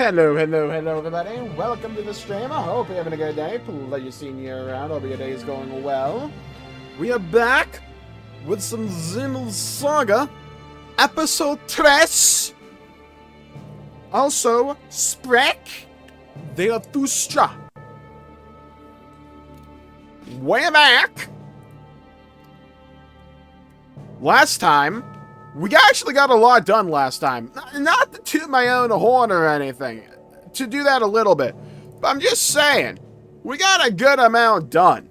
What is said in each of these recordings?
Hello, everybody. Welcome to the stream. I hope you're having a good day. Pleasure seeing you around. Hope your day is going well. We are back with some Xenosaga, episode 3. Also, Sprach, Zarathustra. We're back. Last time, we actually got a lot done last time. Not to toot my own horn or anything. To do that a little bit. But I'm just saying, we got a good amount done.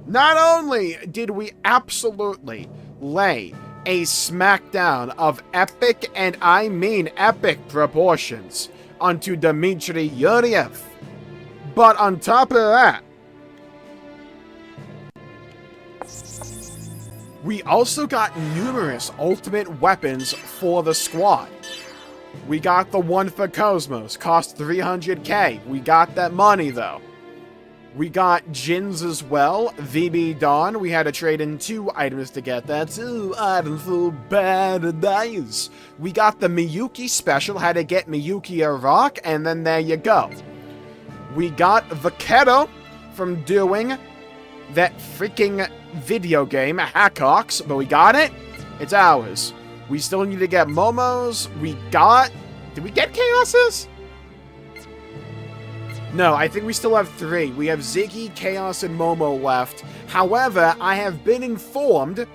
Not only did we absolutely lay a smackdown of epic, and I mean epic proportions, onto Dmitry Yuriev, but on top of that, we also got numerous ultimate weapons for the squad. We got the one for Cosmos, cost 300k. We got that money though. We got Jins as well, VB Dawn. We had to trade in 2 items to get that. 2 items for paradise. We got the Miyuki special, had to get Miyuki a rock, and then there you go. We got Vaquero from doing that freaking video game, Hackox, but we got it. It's ours. We still need to get Momos. We got... Did we get Chaoses? No, I think we still have 3. We have Ziggy, Chaos, and Momo left. However, I have been informed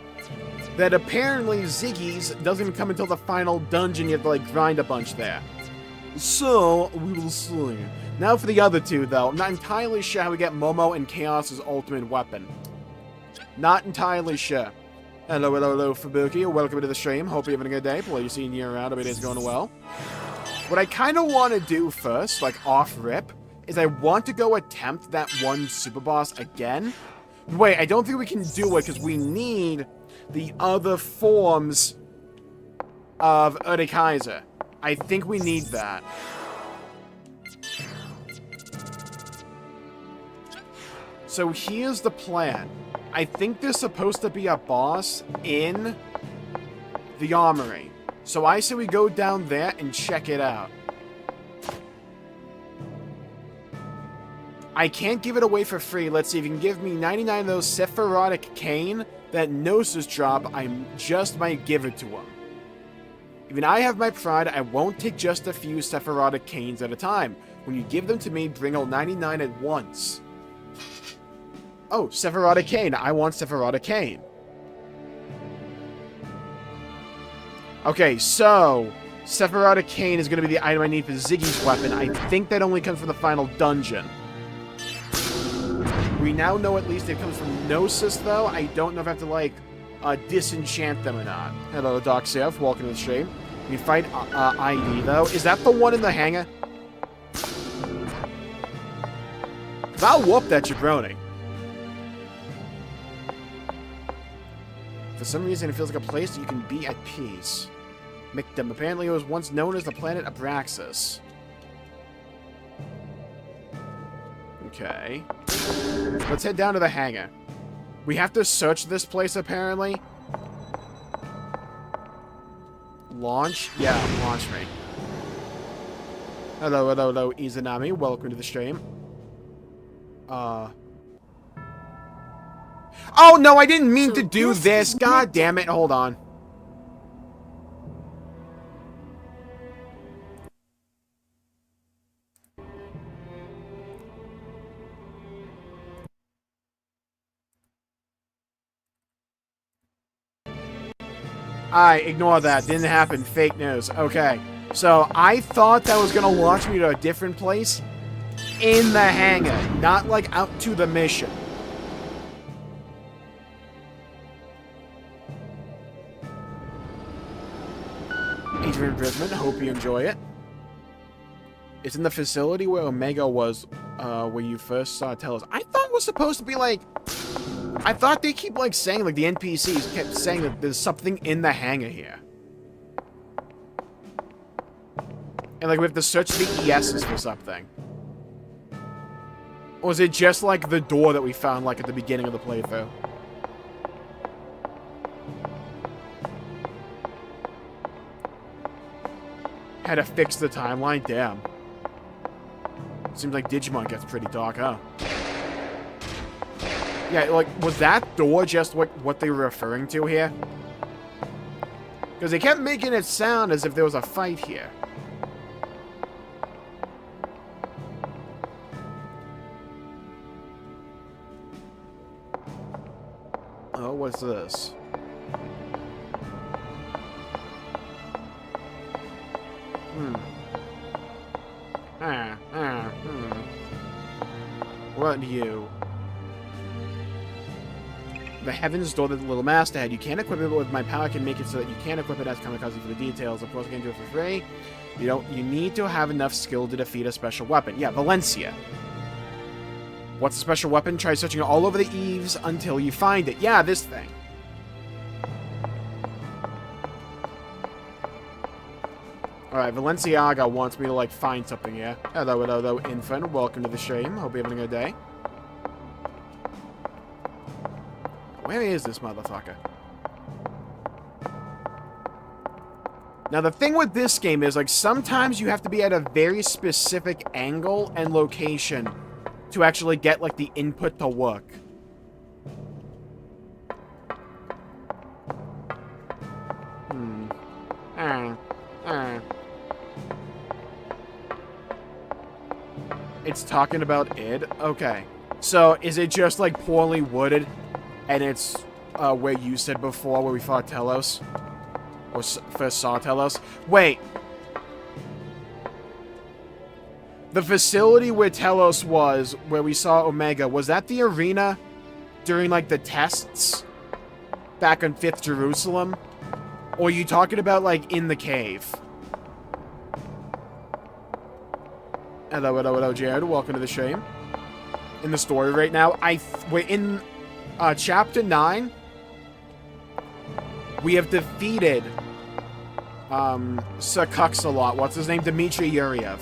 that apparently Ziggy's doesn't come until the final dungeon. You have to, like, grind a bunch there. So, we will see. Now for the other 2, though. I'm not entirely sure how we get Momo and Chaos's ultimate weapon. Not entirely sure. Hello, Fubuki. Welcome to the stream. Hope you're having a good day. Pleasure seeing you around. Hope it is going well. What I kind of want to do first, like off-rip, is I want to go attempt that one super boss again. Wait, I don't think we can do it because we need the other forms of Urukaiser. I think we need that. So here's the plan. I think there's supposed to be a boss in the armory. So I say we go down there and check it out. I can't give it away for free. Let's see if you can give me 99 of those Sephirotic Cane that Gnosis drop. I just might give it to him. Even I have my pride. I won't take just a few Sephirotic Canes at a time. When you give them to me, bring all 99 at once. Oh, Sephirotic Cane. I want Sephirotic Cane. Okay, so Sephirotic Cane is going to be the item I need for Ziggy's weapon. I think that only comes from the final dungeon. We now know at least it comes from Gnosis, though. I don't know if I have to, like, disenchant them or not. Hello, Doc Seth. Welcome to the stream. We fight ID, though. Is that the one in the hangar? Because I'll whoop that jabroni. For some reason, it feels like a place that you can be at peace. Mictum. Apparently, it was once known as the planet Abraxas. Okay. Let's head down to the hangar. We have to search this place, apparently. Launch? Yeah, launch me. Hello, Izanami. Welcome to the stream. Oh, no, I didn't mean to do this. God damn it. Hold on. Alright, ignore that. Didn't happen. Fake news. Okay. So, I thought that was going to launch me to a different place in the hangar. Not, like, out to the mission. Adrian Brisman, hope you enjoy it. It's in the facility where Omega was, where you first saw Telos. I thought it was supposed to be, like... I thought they keep, like, saying, like, the NPCs kept saying that there's something in the hangar here. And, like, we have to search the ESs for something. Or was it just, like, the door that we found, like, at the beginning of the playthrough? Had to fix the timeline? Damn. Seems like Digimon gets pretty dark, huh? Yeah, like, was that door just what they were referring to here? Because they kept making it sound as if there was a fight here. Oh, what's this? What you? The Heavens Door that the little master had. You can't equip it, but with my power I can make it so that you can equip it as kamikaze for the details. Of course, I can't do it for free. You need to have enough skill to defeat a special weapon. Yeah, Valencia. What's a special weapon? Try searching all over the eaves until you find it. Yeah, this thing. Alright, Valenciaga wants me to, like, find something here. Hello, infant. Welcome to the stream. Hope you're having a good day. Where is this motherfucker? Now, the thing with this game is, like, sometimes you have to be at a very specific angle and location to actually get, like, the input to work. It's talking about id? Okay. So, is it just, like, poorly wooded? And it's, where you said before, where we fought Telos? Or first saw Telos? Wait. The facility where Telos was, where we saw Omega, was that the arena during, like, the tests? Back on 5th Jerusalem? Or are you talking about, like, in the cave? Hello, Jared. Welcome to the stream. In the story right now, we're in chapter 9. We have defeated Sakuxalot. What's his name? Dmitry Yuriev.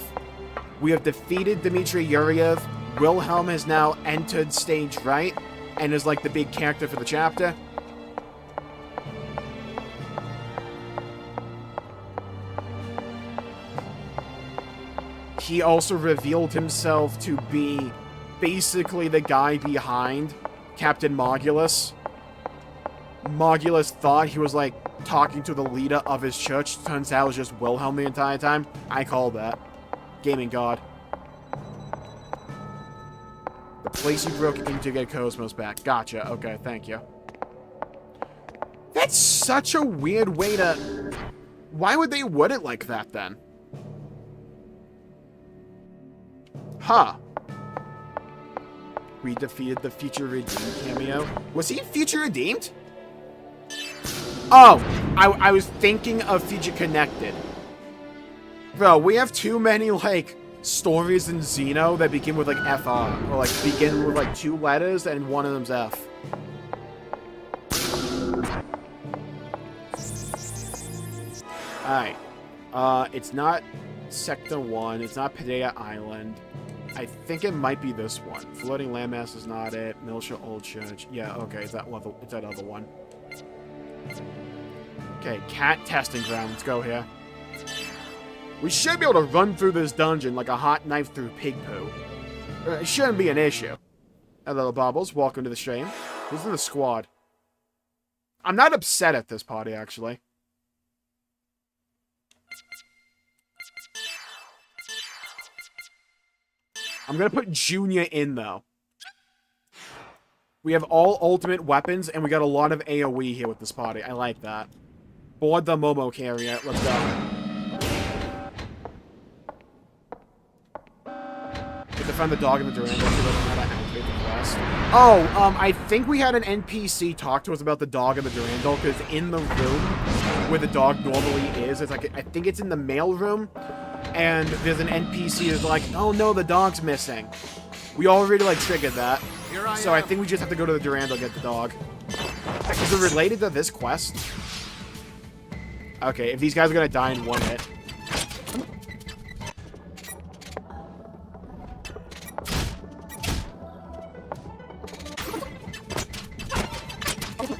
We have defeated Dmitry Yuriev. Wilhelm has now entered stage right and is like the big character for the chapter. He also revealed himself to be basically the guy behind Captain Mogulus. Mogulus thought he was, like, talking to the leader of his church. Turns out it was just Wilhelm the entire time. I call that. Gaming God. The place you broke into to get Cosmos back. Gotcha. Okay, thank you. That's such a weird way to... Why would they wood it like that, then? Huh. We defeated the Future Redeemed cameo. Was he Future Redeemed? Oh, I was thinking of Future Connected. Bro, we have too many, like, stories in Xeno that begin with, like, FR. Or, like, begin with, like, 2 letters and one of them's F. Alright. It's not Sector 1. It's not Padea Island. I think it might be this one. Floating landmass is not it. Milsha Old Church. Yeah, okay, it's that other one. Okay, cat testing ground. Let's go here. We should be able to run through this dungeon like a hot knife through pig poo. It shouldn't be an issue. Hello, Bobbles. Welcome to the stream. Who's in the squad? I'm not upset at this party, actually. I'm gonna put Junior in, though. We have all ultimate weapons, and we got a lot of AoE here with this party. I like that. Board the Momo carrier. Let's go. Get to find the dog in the Durandal so we don't know how to activate the quest. Oh, I think we had an NPC talk to us about the dog in the Durandal, because in the room where the dog normally is, it's like, I think it's in the mail room, and there's an NPC that's like, oh no, the dog's missing. We already, like, triggered that. So I think we just have to go to the Durandal and get the dog. Is it related to this quest? Okay, if these guys are gonna die in one hit.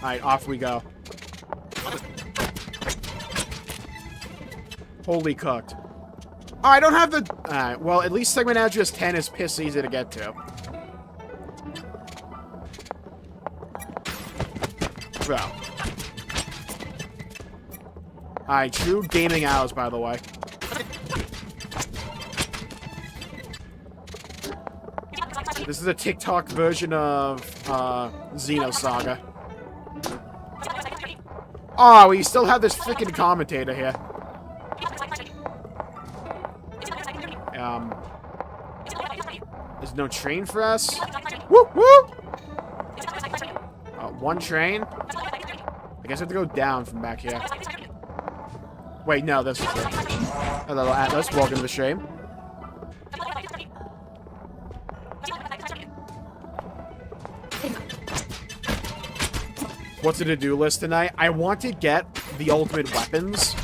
Alright, off we go. Holy cooked. Oh, I don't have the... Alright, well, at least segment address 10 is piss easy to get to. Bro. Alright, true gaming hours, by the way. This is a TikTok version of, Xenosaga. Oh, we still have this freaking commentator here. There's no train for us. Woo woo! One train? I guess I have to go down from back here. Wait, no, this is it. Hello, Atlas. Welcome to the stream. What's the to-do list tonight? I want to get the ultimate weapons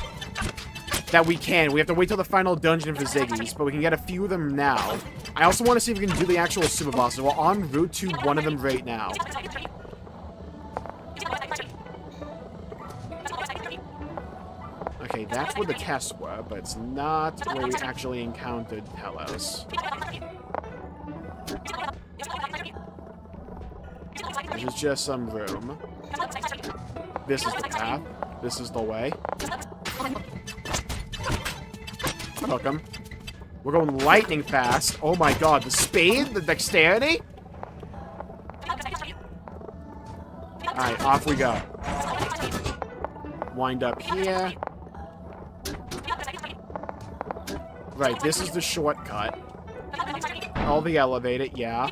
that we can. We have to wait till the final dungeon for Ziggy's, but we can get a few of them now. I also want to see if we can do the actual super bosses. We're en route to one of them right now. Okay, that's where the tests were, but it's not where we actually encountered Telos. This is just some room. This is the path. This is the way. Welcome. We're going lightning fast. Oh my god, the speed? The dexterity? Alright, off we go. Wind up here. Right, this is the shortcut. All the elevator, yeah.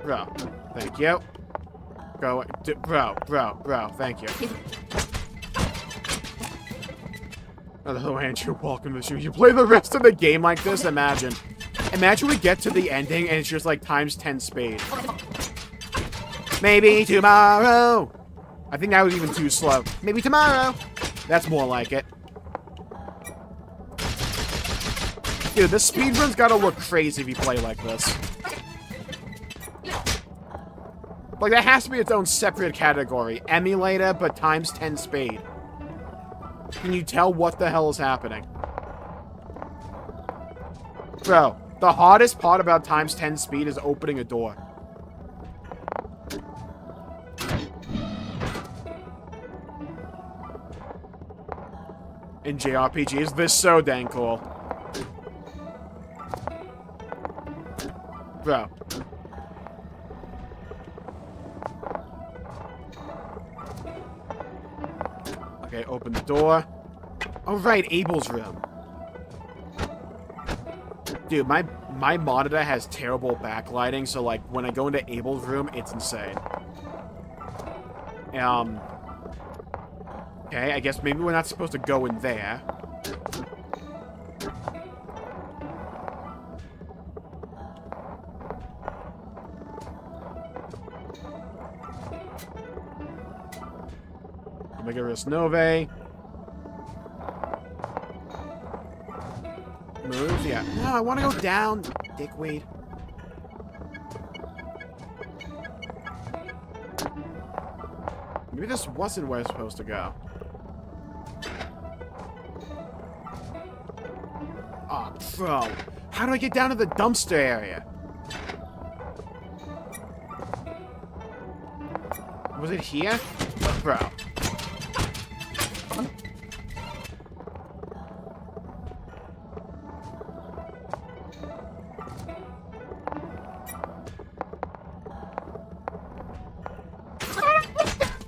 Bro, thank you. Go, bro, thank you. Hello, Andrew, welcome to the show. You play the rest of the game like this? Imagine. Imagine we get to the ending and it's just like times 10 speed. Maybe tomorrow. I think that was even too slow. Maybe tomorrow. That's more like it. Dude, this speedrun's gotta look crazy if you play like this. Like, that has to be its own separate category. Emulator, but times 10 speed. Can you tell what the hell is happening? Bro, the hardest part about times 10 speed is opening a door. In JRPGs, this is so dang cool. Bro. Okay, open the door. Oh, right, Abel's room. Dude, my monitor has terrible backlighting, so, like, when I go into Abel's room, it's insane. Okay, I guess maybe we're not supposed to go in there. Omega Nove. Move, yeah. No, I want to go down, dickweed. Maybe this wasn't where I was supposed to go. Oh, bro. How do I get down to the dumpster area? Was it here? Bro.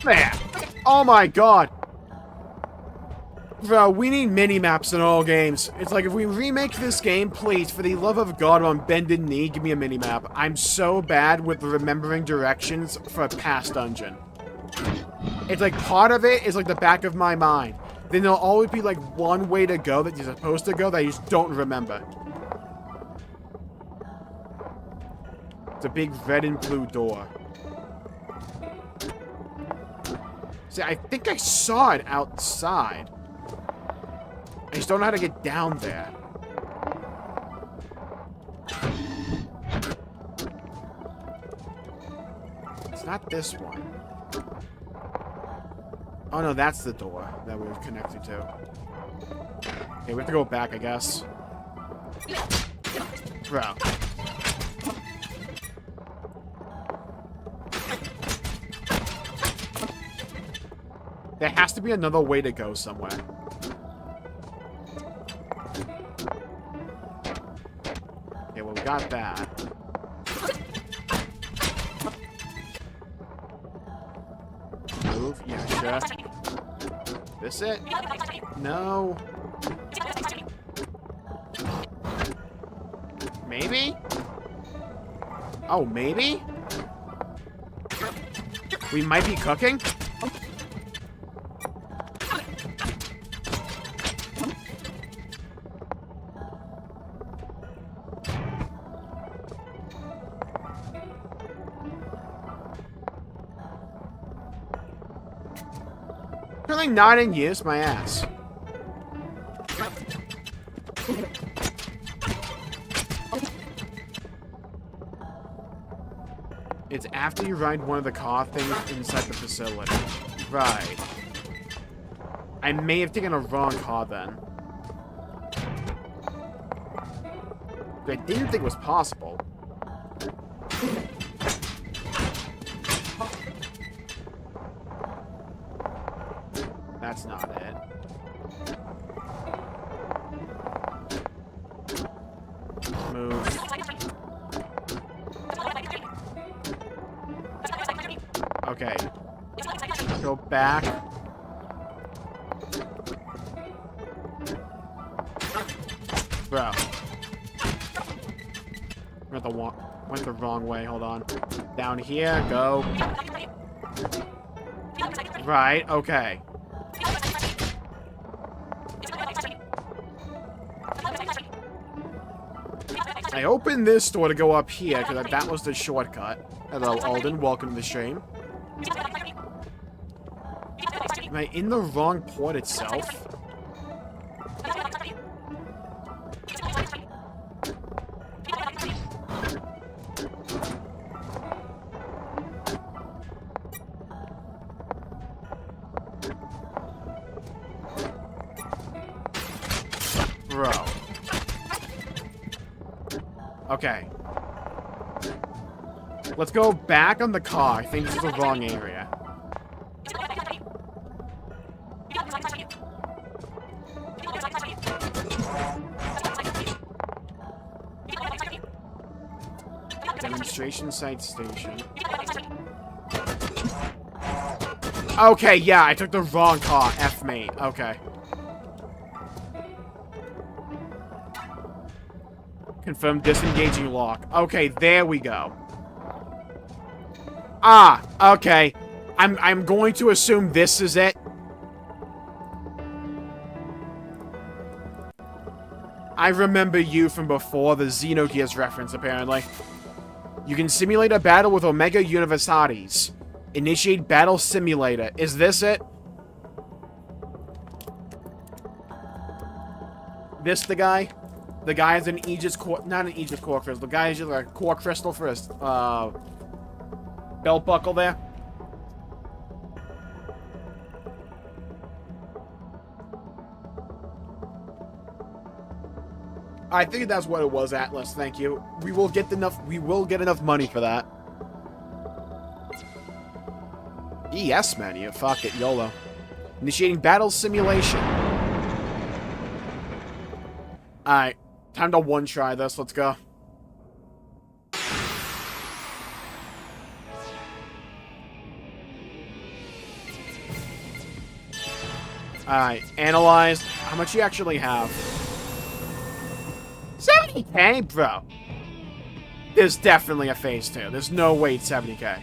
There. Oh my god. Bro, we need mini-maps in all games. It's like, if we remake this game, please, for the love of God, on bended knee, give me a mini-map. I'm so bad with remembering directions for a past dungeon. It's like, part of it is like the back of my mind. Then there'll always be like one way to go that you're supposed to go that you just don't remember. It's a big red and blue door. See, I think I saw it outside. I just don't know how to get down there. It's not this one. Oh no, that's the door that we were connected to. Okay, we have to go back, I guess. Bro. There has to be another way to go somewhere. Okay, well, we got that. Move? Yeah, sure. This it? No. Maybe? Oh, maybe? We might be cooking? Really not in use, my ass. It's after you ride one of the car things inside the facility. Right. I may have taken a wrong car then. I didn't think it was possible. That's not it. Move. Okay. Go back. Bro. Went the wrong way, hold on. Down here, go. Right, okay. I opened this door to go up here, because that was the shortcut. Hello, Alden. Welcome to the stream. Am I in the wrong port itself? Bro. Okay. Let's go back on the car. I think this is the wrong area. Demonstration site station. Okay, yeah, I took the wrong car. F me. Okay. Confirm disengaging lock. Okay, there we go. Ah, okay. I'm going to assume this is it. I remember you from before, the Xenogears reference, apparently. You can simulate a battle with Omega Universities. Initiate battle simulator. Is this it? This the guy? The guy has an Aegis core, not an Aegis core crystal. The guy has just like a core crystal for his, belt buckle there. I think that's what it was, Atlas. Thank you. We will get enough money for that. ES menu. Fuck it, YOLO. Initiating battle simulation. Alright. Time to one-try this. Let's go. Alright. Analyze. How much you actually have? 70k? Bro. There's definitely a phase 2. There's no way it's 70k.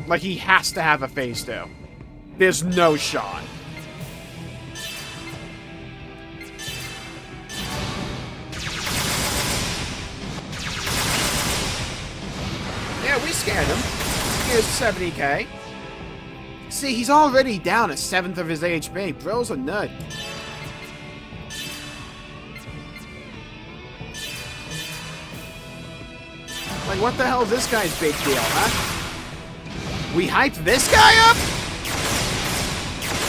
Like, he has to have a phase 2. There's no shot. Yeah, we scared him. Here's 70k. See, he's already down 1/7 of his HP. Bro's a nut. Like, Like, what the hell is this guy's big deal, huh? We hyped this guy up?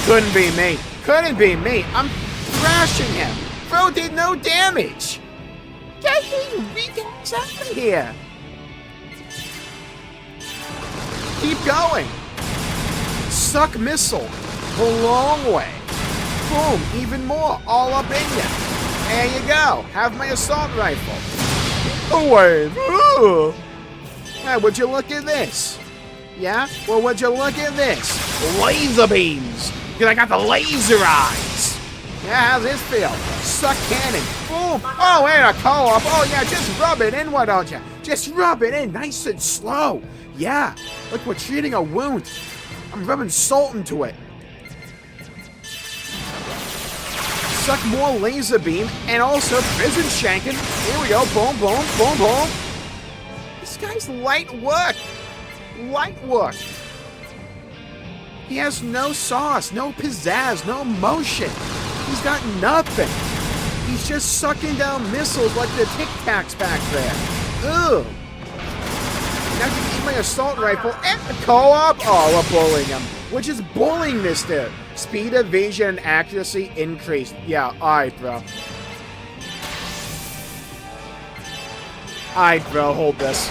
Couldn't be me. Couldn't be me. I'm thrashing him. Bro did no damage. Get you retards out of here. Keep going. Suck missile. The long way. Boom. Even more. All up in you. There you go. Have my assault rifle. Away. Ooh. Hey, would you look at this? Yeah? Well, would you look at this? Laser beams. Because I got the laser eyes. Yeah, how's this feel? Suck cannon. Boom. Oh, and a co-op. Oh, yeah, just rub it in, why don't you? Just rub it in nice and slow. Yeah. Look, we're treating a wound. I'm rubbing salt into it. Suck more laser beam and also prison shanking. Here we go. Boom, boom, boom, boom. This guy's light work. Light work. He has no sauce, no pizzazz, no motion. He's got nothing. He's just sucking down missiles like the Tic Tacs back there. Ugh. Now I can eat my assault rifle and the co-op. Oh, we're bullying him. We're just bullying this dude. Speed, evasion, and accuracy increased. Yeah, alright, bro. Alright, bro, hold this.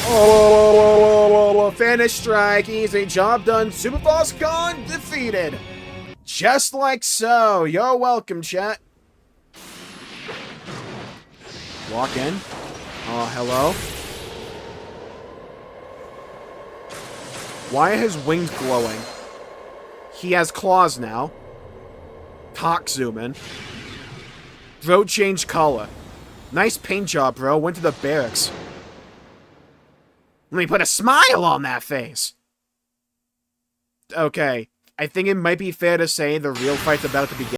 Oh, finish strike, easy, job done, Super Boss gone, defeated. Just like so. You're welcome, chat. Walk in. Oh, hello. Why are his wings glowing? He has claws now. Talk zoom in. Throat change color. Nice paint job, bro. Went to the barracks. Let me put a smile on that face. Okay. I think it might be fair to say the real fight's about to begin.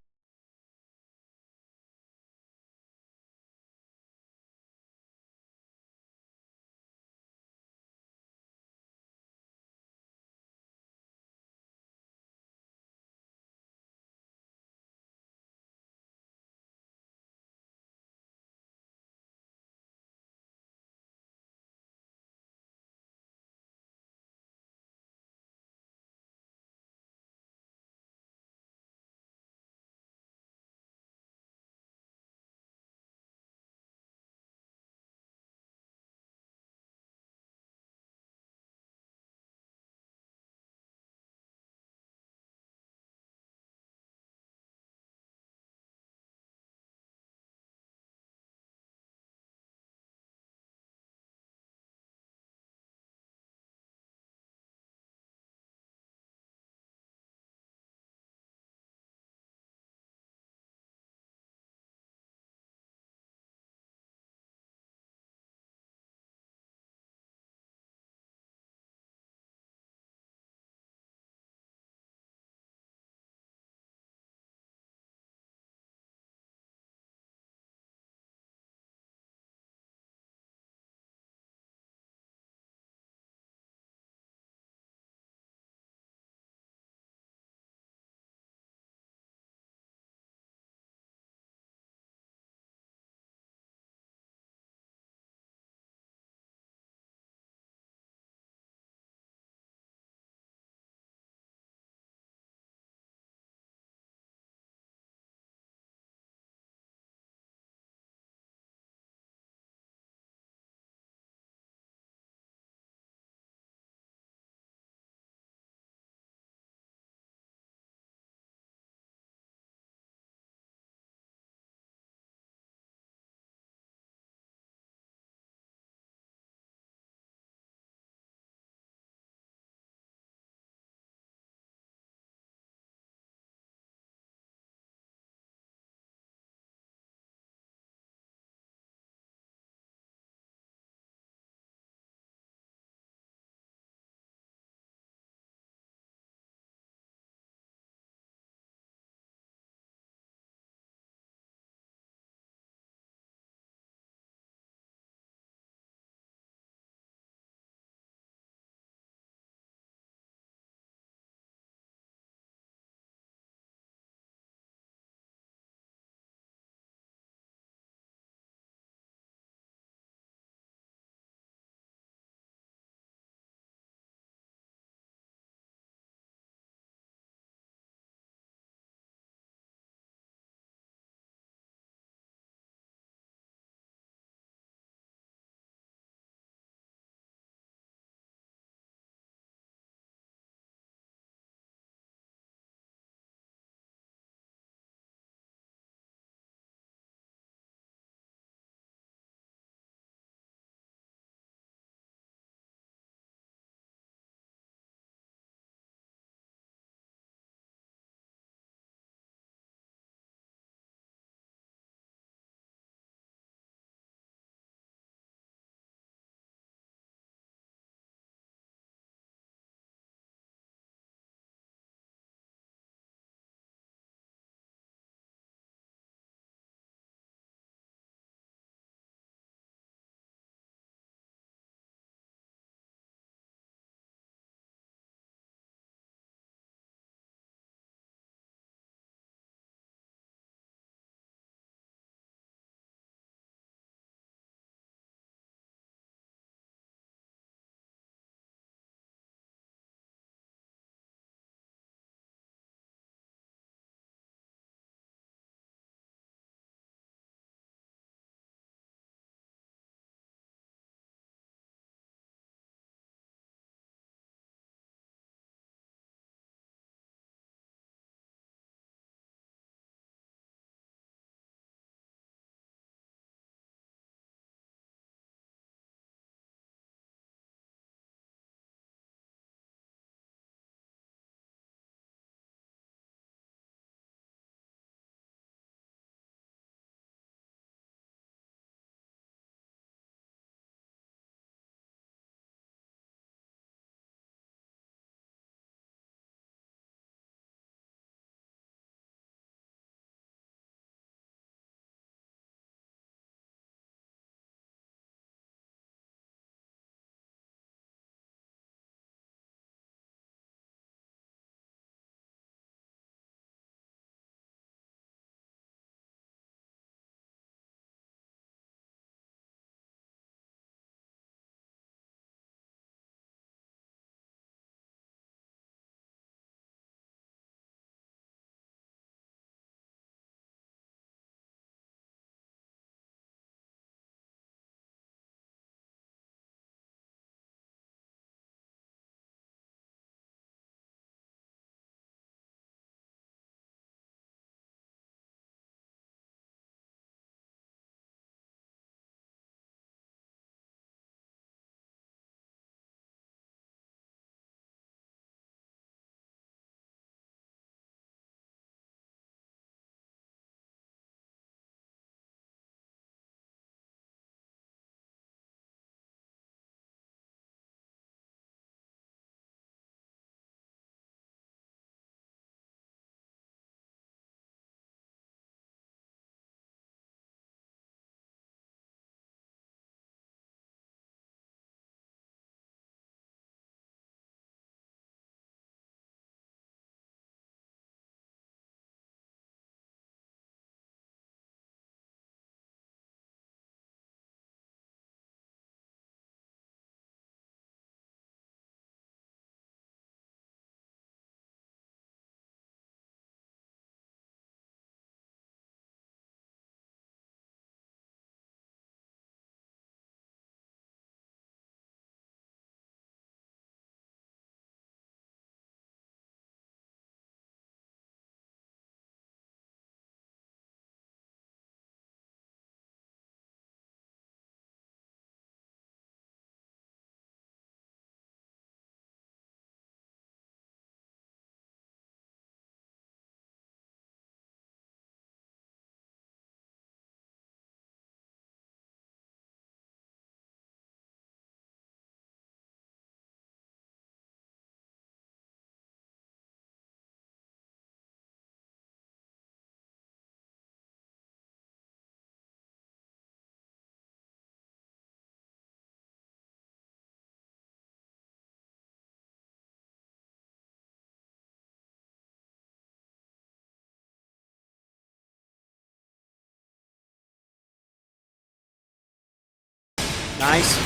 Nice.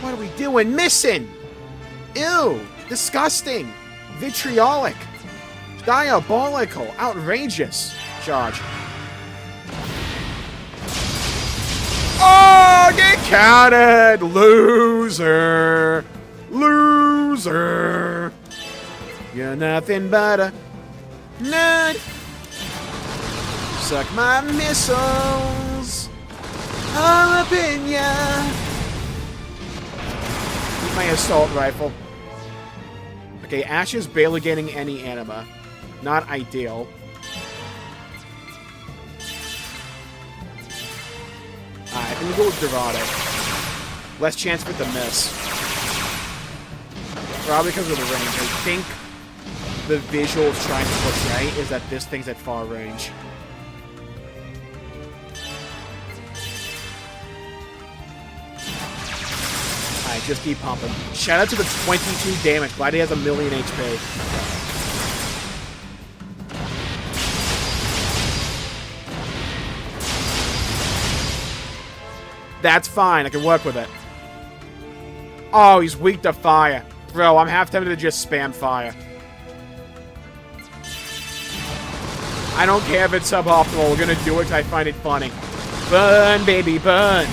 What are we doing? Missing! Ew! Disgusting! Vitriolic! Diabolical! Outrageous! Charge. Oh! Get counted! Loser! Loser! You're nothing but a nerd! Suck my missiles! All up in ya! With my assault rifle. Okay, Ash is barely getting any anima. Not ideal. Alright, I'm gonna go with Dorado. Less chance for it to miss. Probably because of the range. I think the visual is trying to portray is that this thing's at far range. Alright, just keep pumping. Shout out to the 22 damage. Glad he has 1,000,000 HP. That's fine. I can work with it. Oh, he's weak to fire. Bro, I'm half tempted to just spam fire. I don't care if it's suboptimal. We're gonna do it because I find it funny. Burn, baby, burn.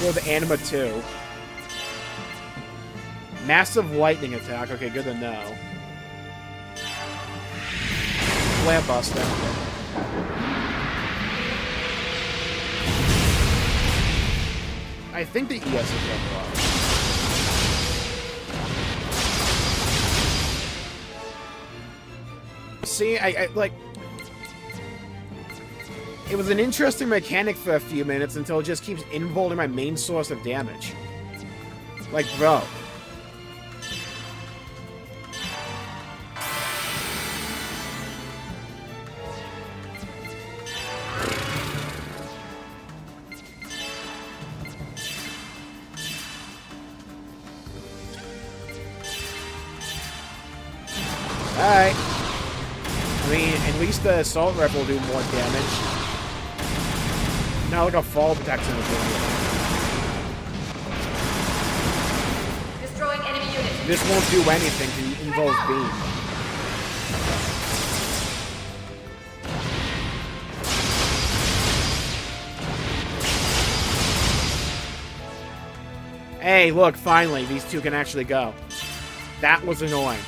for the Anima 2. Massive lightning attack. Okay, good to know. Flare Buster. I think the ES is level up. See, I like... It was an interesting mechanic for a few minutes until it just keeps involving my main source of damage. Like, bro. Alright. I mean, at least the Assault Rifle will do more damage. Not like a fall protection is doing it. Destroying enemy units. This won't do anything because it involves beam. Hey, look, finally, these two can actually go. That was annoying.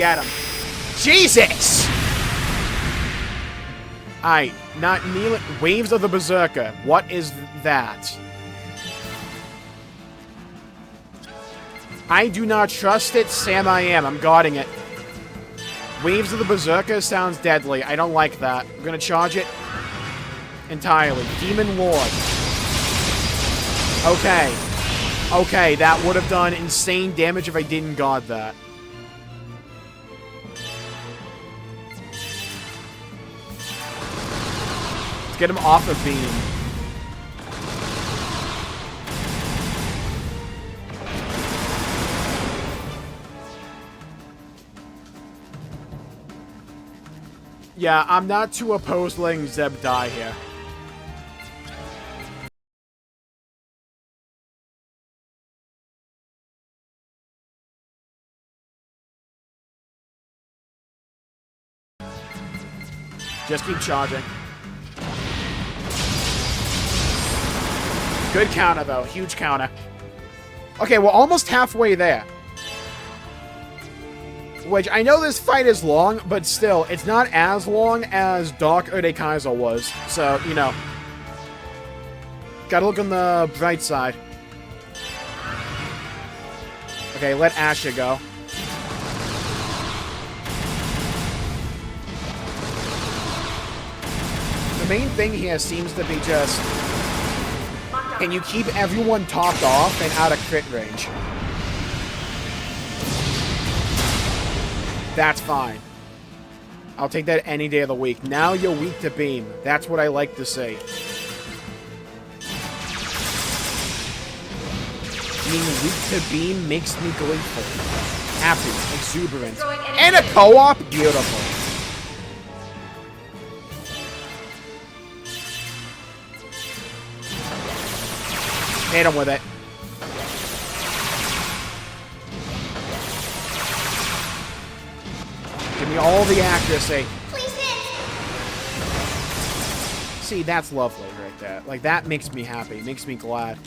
Get him. Jesus! Alright, not kneeling. Waves of the Berserker. What is that? I do not trust it, Sam I am. I'm guarding it. Waves of the Berserker sounds deadly. I don't like that. I'm gonna charge it entirely. Demon Lord. Okay. Okay, that would have done insane damage if I didn't guard that. Let's get him off of beam. Yeah, I'm not too opposed to letting Zeb die here. Just keep charging. Good counter, though. Huge counter. Okay, we're almost halfway there. Which, I know this fight is long, but still, it's not as long as Dark Kaiser was. So, you know. Gotta look on the bright side. Okay, let Asha go. The main thing here seems to be just... Can you keep everyone topped off and out of crit range? That's fine. I'll take that any day of the week. Now you're weak to beam. That's what I like to see. Being weak to beam makes me gleeful. Happy. Exuberant. And a co-op? Beautiful. Hit him with it. Give me all the accuracy. Please hit. See, that's lovely right there. Like, that makes me happy. Makes me glad.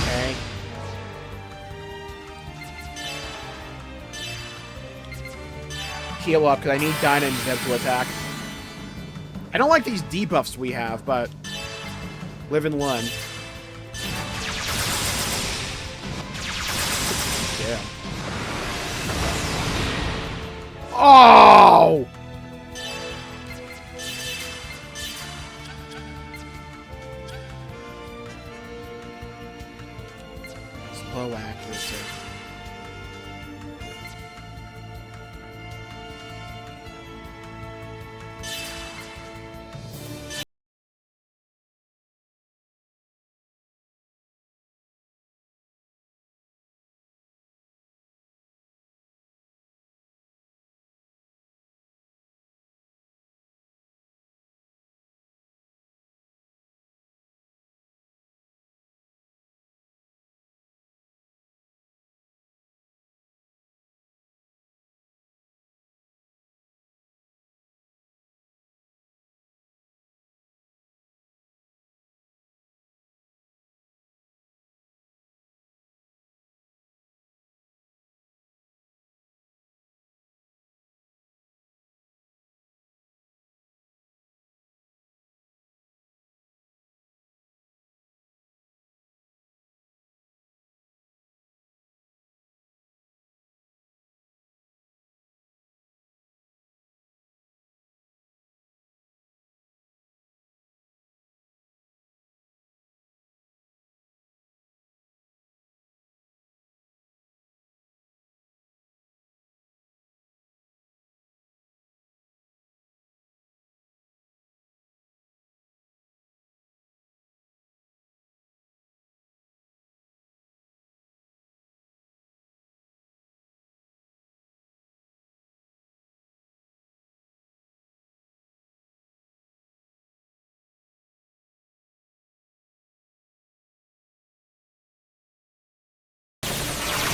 Okay. Heal up, because I need Dinah and Zeb to attack. I don't like these debuffs we have, but... Live and learn. Yeah. Oh! Slow accuracy.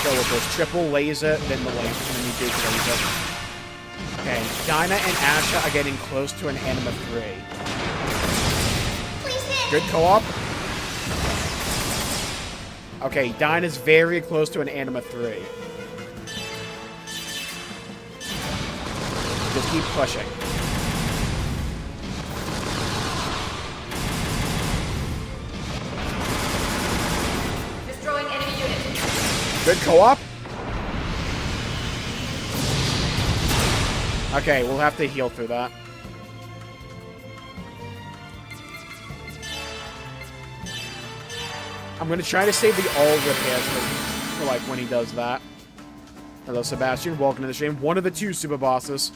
Go with this. Triple laser, then the laser, laser. Okay, Dinah and Asha are getting close to an Anima 3. Good co-op. Okay, Dyne is very close to an Anima 3. Just keep pushing. Destroying enemy unit. Good co-op. Okay, we'll have to heal through that. I'm gonna try to save the all repairs for like when he does that. Hello, Sebastian. Welcome to the stream. One of the two super bosses.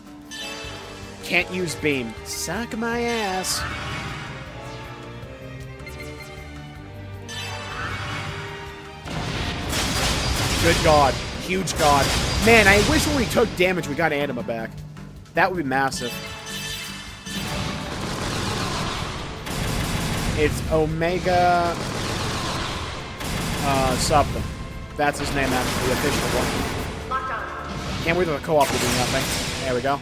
Can't use beam. Suck my ass. Good God. Huge God. Man, I wish when we took damage we got Anima back. That would be massive. It's Omega... something. That's his name after the official one. Locked on. Can't wait for the co-op to do nothing. There we go.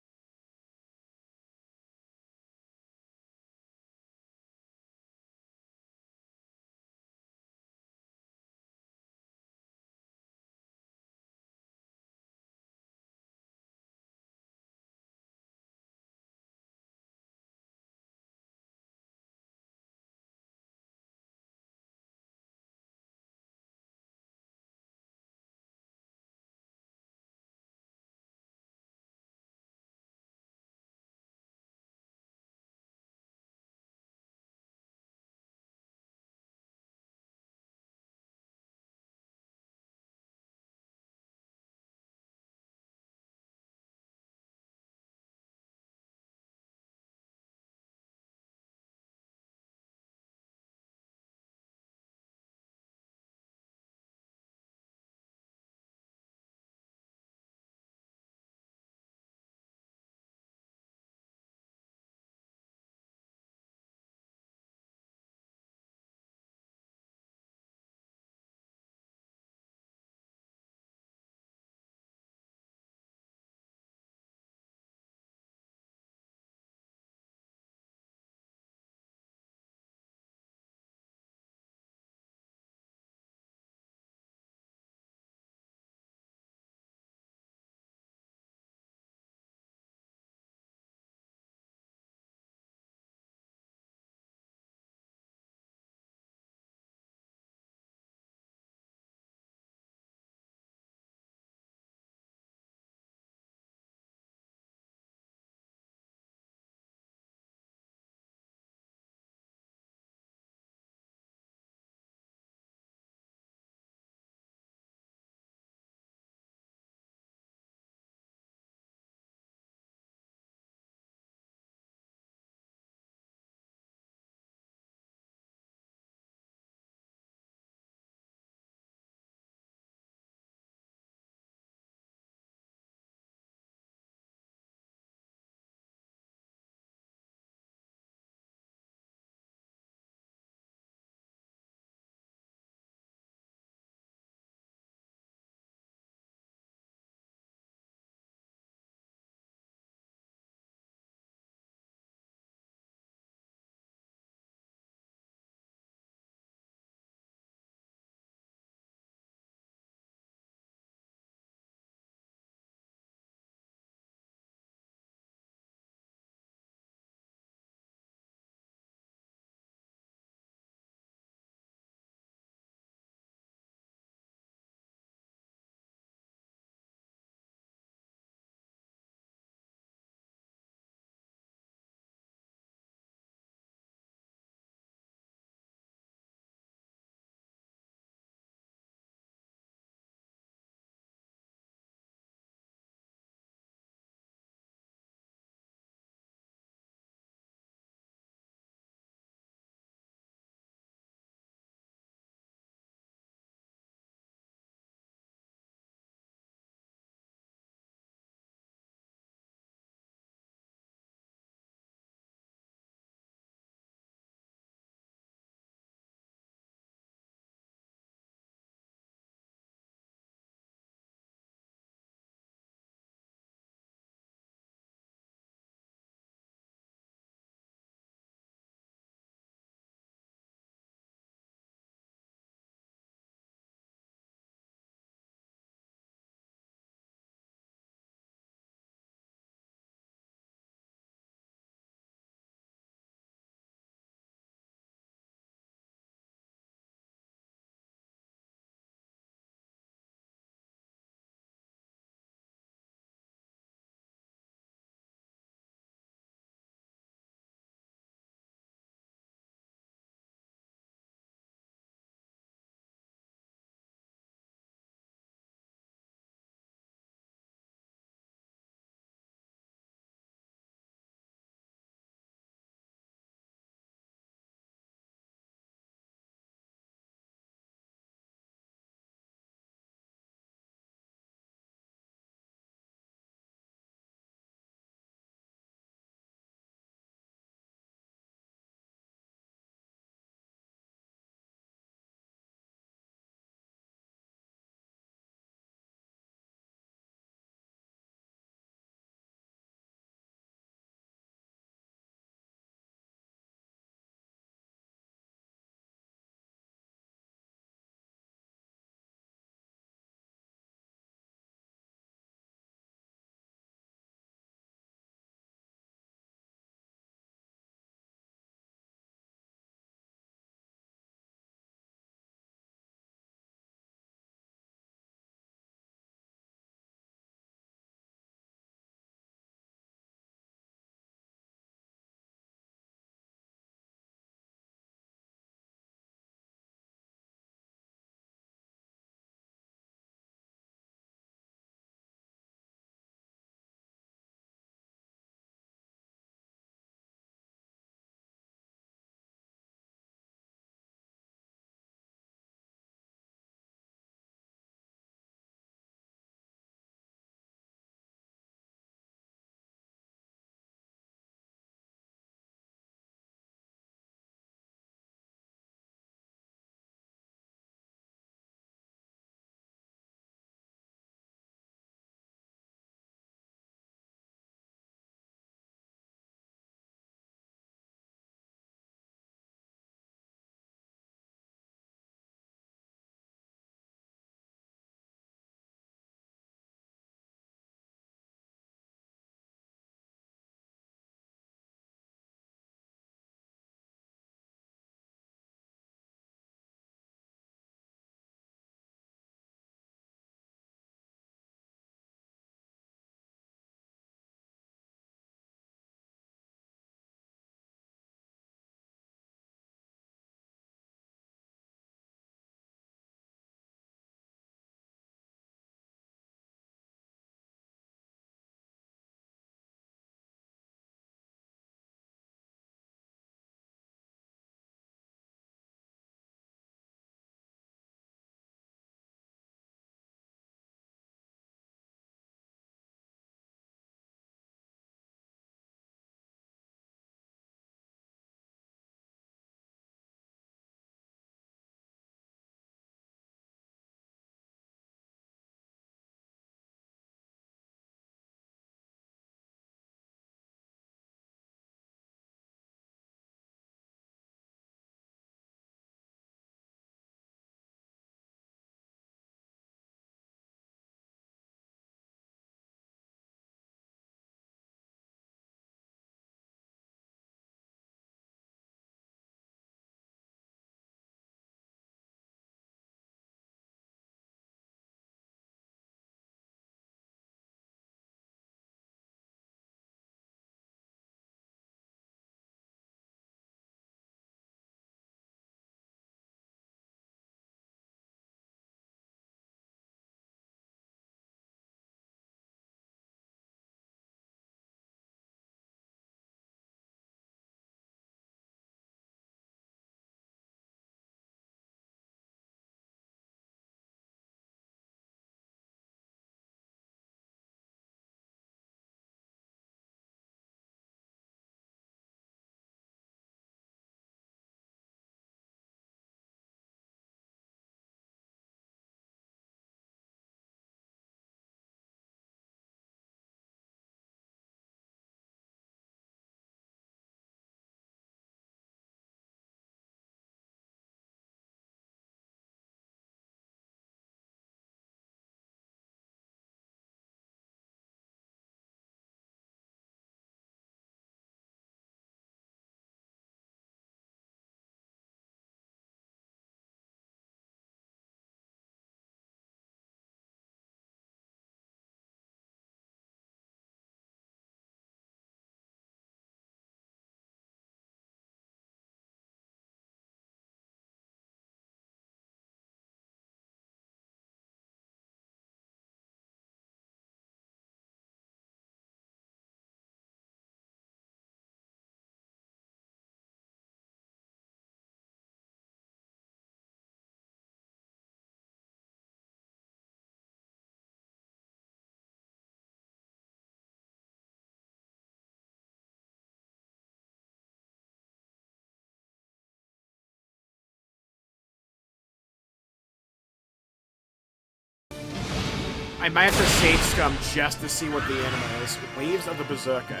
I might have to save scum just to see what the animal is. Waves of the Berserker.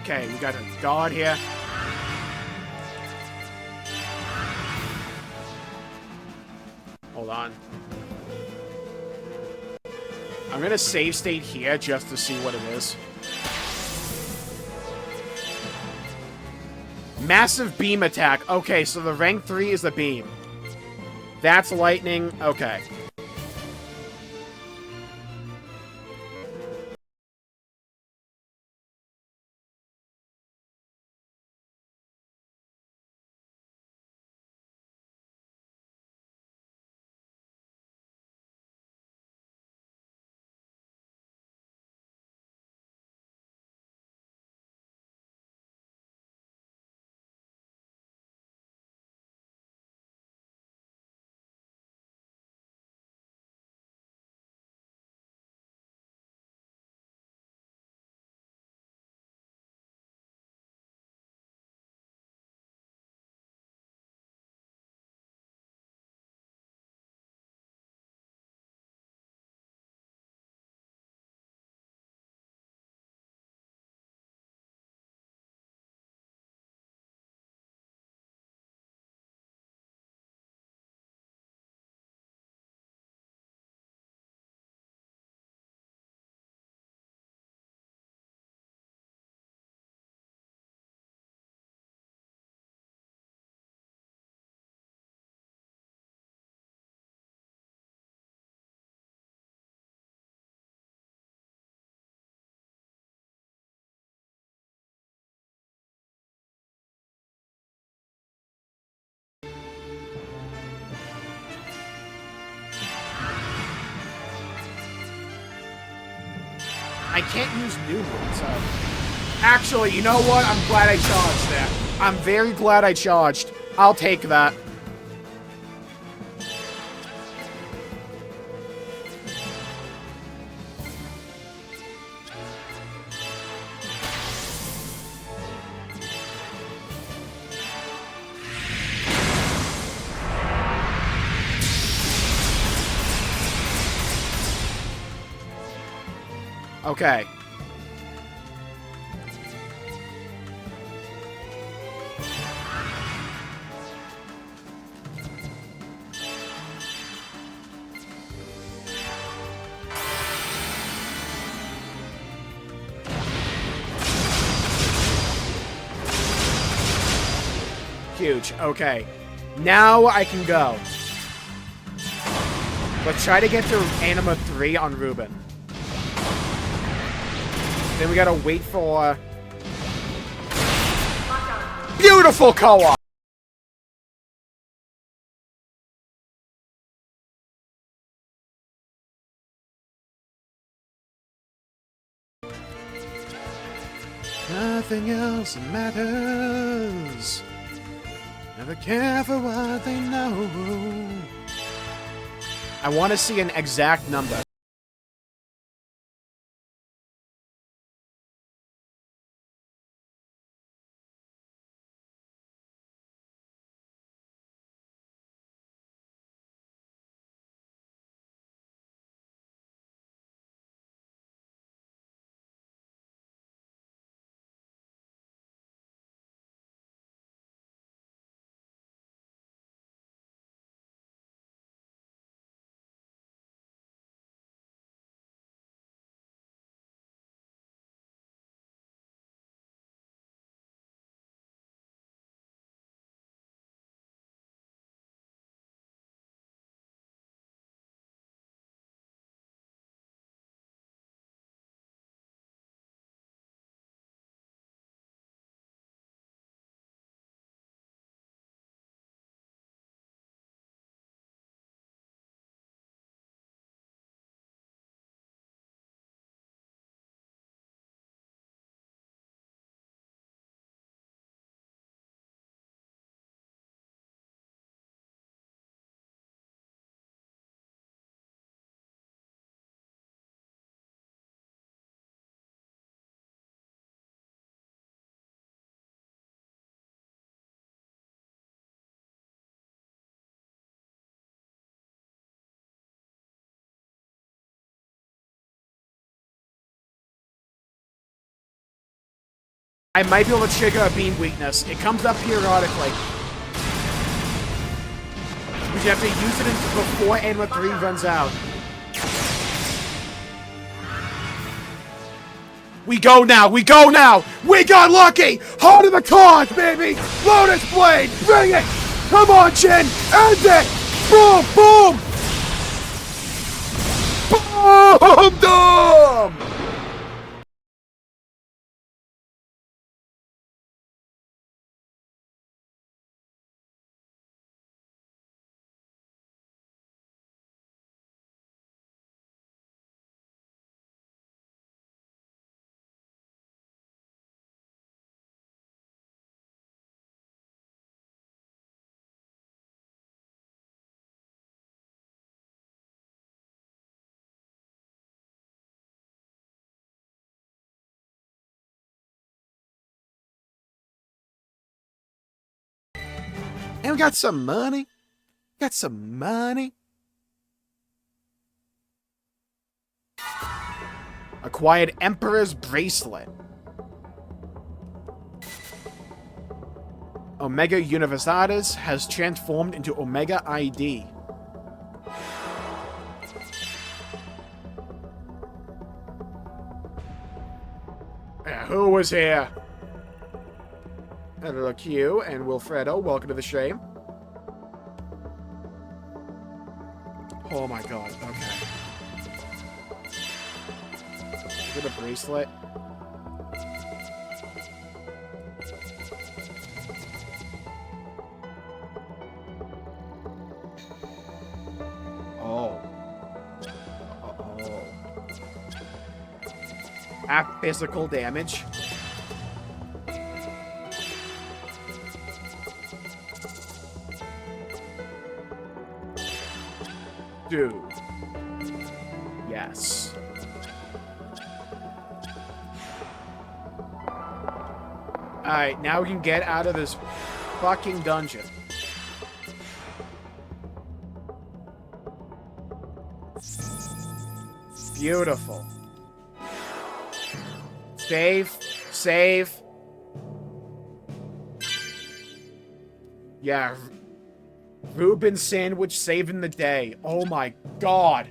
Okay, we got a guard here. Hold on. I'm gonna save state here just to see what it is. Massive beam attack. Okay, so the rank 3 is the beam. That's lightning. Okay. I can't use new ones, so... Actually, you know what? I'm glad I charged that. I'm very glad I charged. I'll take that. Okay. Huge. Okay. Now I can go. Let's try to get to Anima 3 on Ruben. Then we gotta wait for... Beautiful co-op! Nothing else matters. Never care for what they know. I want to see an exact number. I might be able to trigger a beam weakness. It comes up periodically. We have to use it before Anima 3 runs out. We go now! We go now! We got lucky! Heart of the cards, baby! Lotus Blade! Bring it! Come on, Jin! End it! Boom! Boom! Boom! Boom! And we got some money. Got some money. Acquired Emperor's Bracelet. Omega Universalis has transformed into Omega ID. Who was here? Hello, Q and Wilfredo. Welcome to the stream. Oh my god, okay. Is it a bracelet? Oh. Uh-oh. Half physical damage. Dude. Yes. Alright, now we can get out of this fucking dungeon. Beautiful. Save. Save. Yeah. Reuben Sandwich saving the day. Oh my god.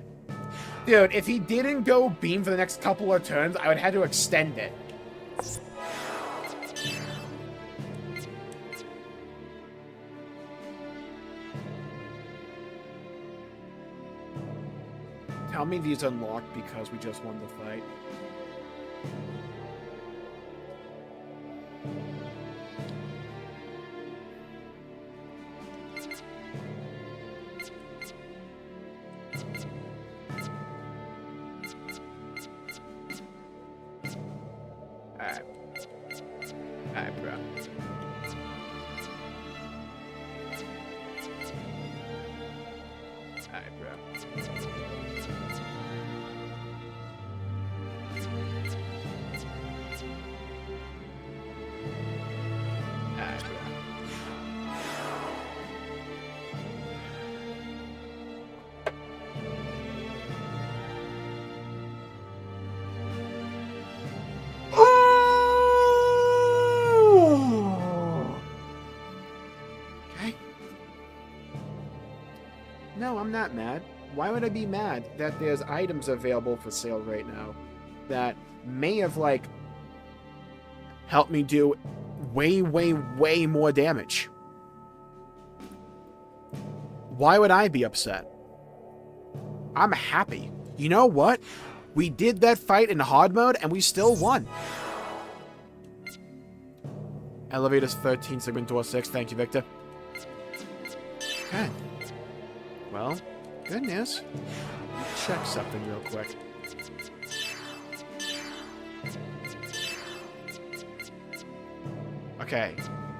Dude, if he didn't go beam for the next couple of turns, I would have to extend it. Tell me these unlocked because we just won the fight. Alright, bro. Alright, bro. No, I'm not mad. Why would I be mad that there's items available for sale right now that may have, like, helped me do way, way, way more damage? Why would I be upset? I'm happy. You know what? We did that fight in hard mode and we still won. Elevators 13, segment door 6. Thank you, Victor. Okay. Well, good news. Check something real quick. Okay.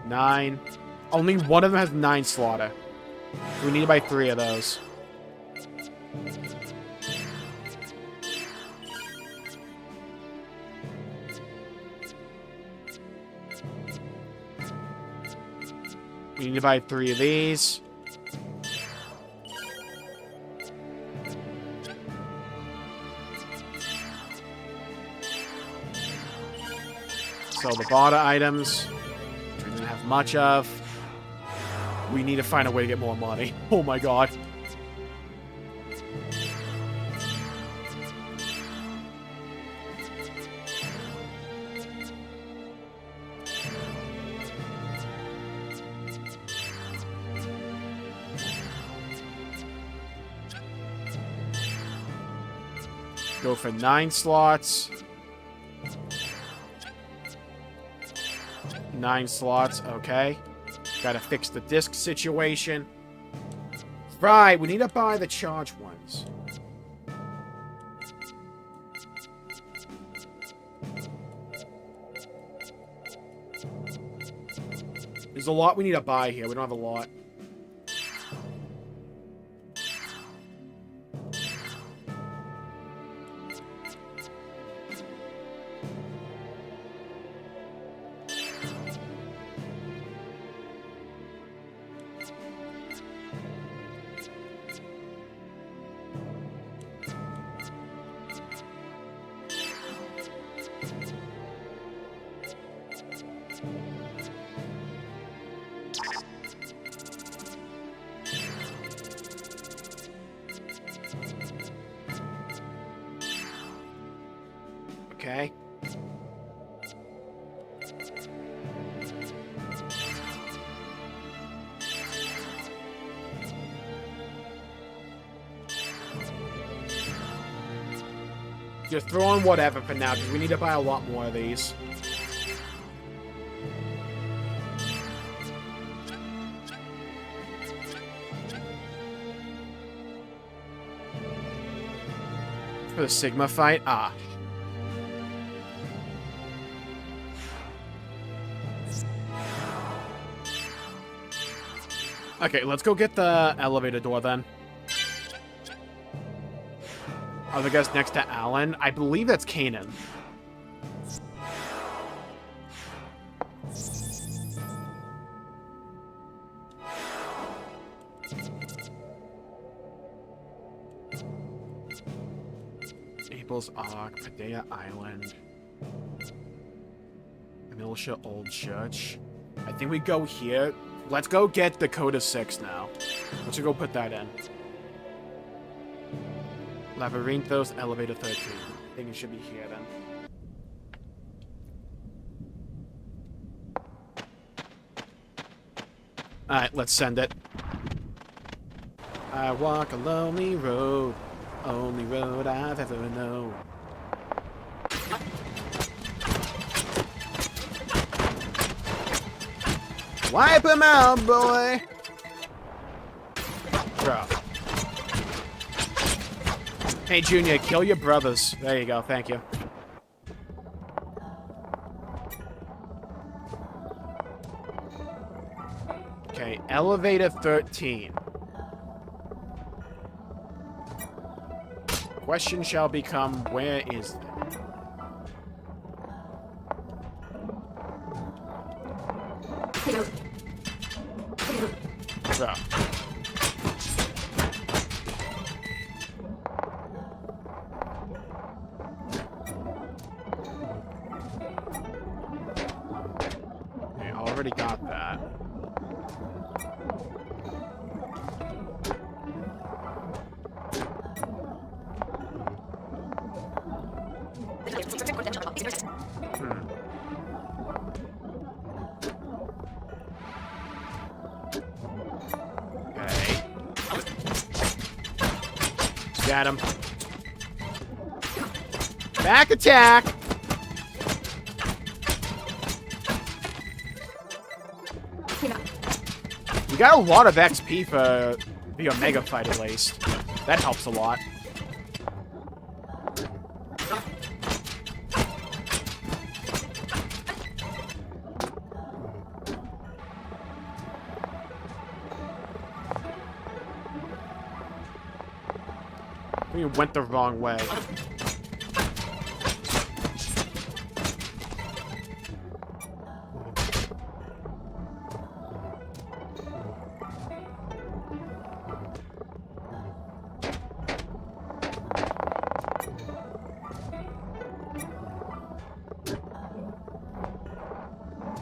9. Only one of them has 9 slaughter. We need to buy 3 of those. We need to buy 3 of these. sell the barter items, which we didn't have much of. We need to find a way to get more money. Oh my god. Go for 9 slots. 9 slots, okay. Gotta fix the disc situation. Right, we need to buy the charged ones. There's a lot we need to buy here. We don't have a lot. Okay. Just throw on whatever for now, because we need to buy a lot more of these. For the Sigma fight? Ah. Okay, let's go get the elevator door then. Oh, the guy's next to Alan. I believe that's Kanan. Abel's Ark, Padea Island. Militia Old Church. I think we go here. Let's go get Dakota 6 now. Let's go put that in. Labyrinthos, Elevator 13. I think it should be here then. Alright, let's send it. I walk a lonely road. Only road I've ever known. Wipe him out, boy! Bro. Hey, Junior, kill your brothers. There you go, thank you. Okay, Elevator 13. Question shall become, where is it? Bro. Okay, already got that. Got him. Back attack! We got a lot of XP for the Omega fight at least. That helps a lot. We went the wrong way.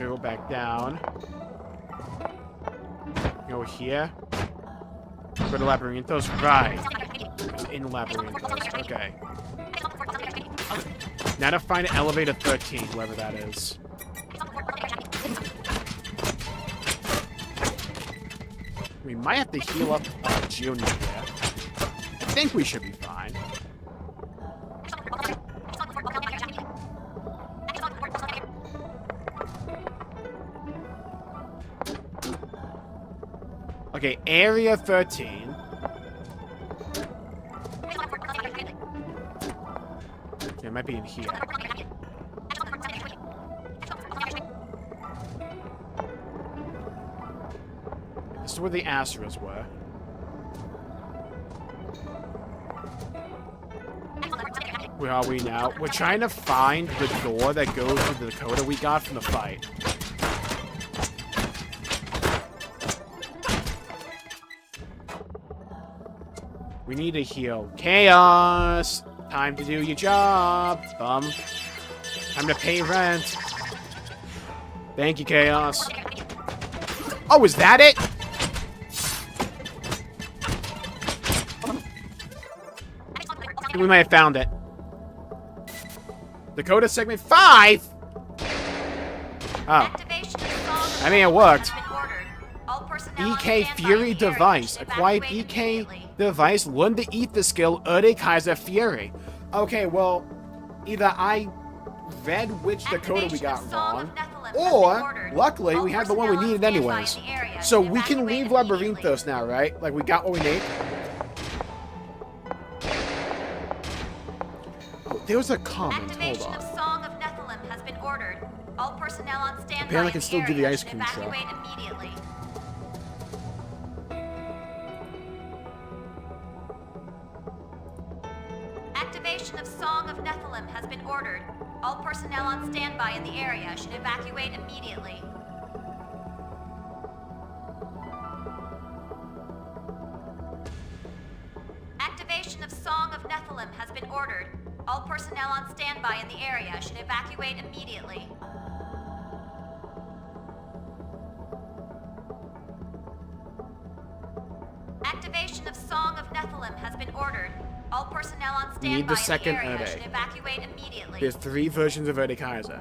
through, back down. Go here. Go to Labyrinthos. Right. It's in Labyrinthos. Okay. Now to find elevator 13, whoever that is. We might have to heal up Junior here. I think we should be fine. Okay, area 13. Okay, it might be in here. This is where the Astras were. Where are we now? We're trying to find the door that goes to the Dakota we got from the fight. We need to heal. Chaos! Time to do your job, bum. Time to pay rent. Thank you, Chaos. Oh, is that it? We might have found it. Dakota segment 5? Oh. I mean, it worked. EK Fury device. Acquired EK device. Learn the ether skill. Erde Kaiser Fury. Okay, well, either I read which Dakota we got wrong, or, luckily, we had the one we needed anyways. So we can leave Labyrinthos now, right? Like, we got what we need? Oh, there was a comment. Hold on. Apparently I can still do the ice cream truck. Activation of Song of Nephilim has been ordered. All personnel on standby in the area should evacuate immediately. Activation of Song of Nephilim has been ordered. All personnel on standby in the area should evacuate immediately. Activation of Song of Nephilim has been ordered. All personnel on standby Need the second in the area Erde. should evacuate immediately. There's 3 versions of Erde Kaiser.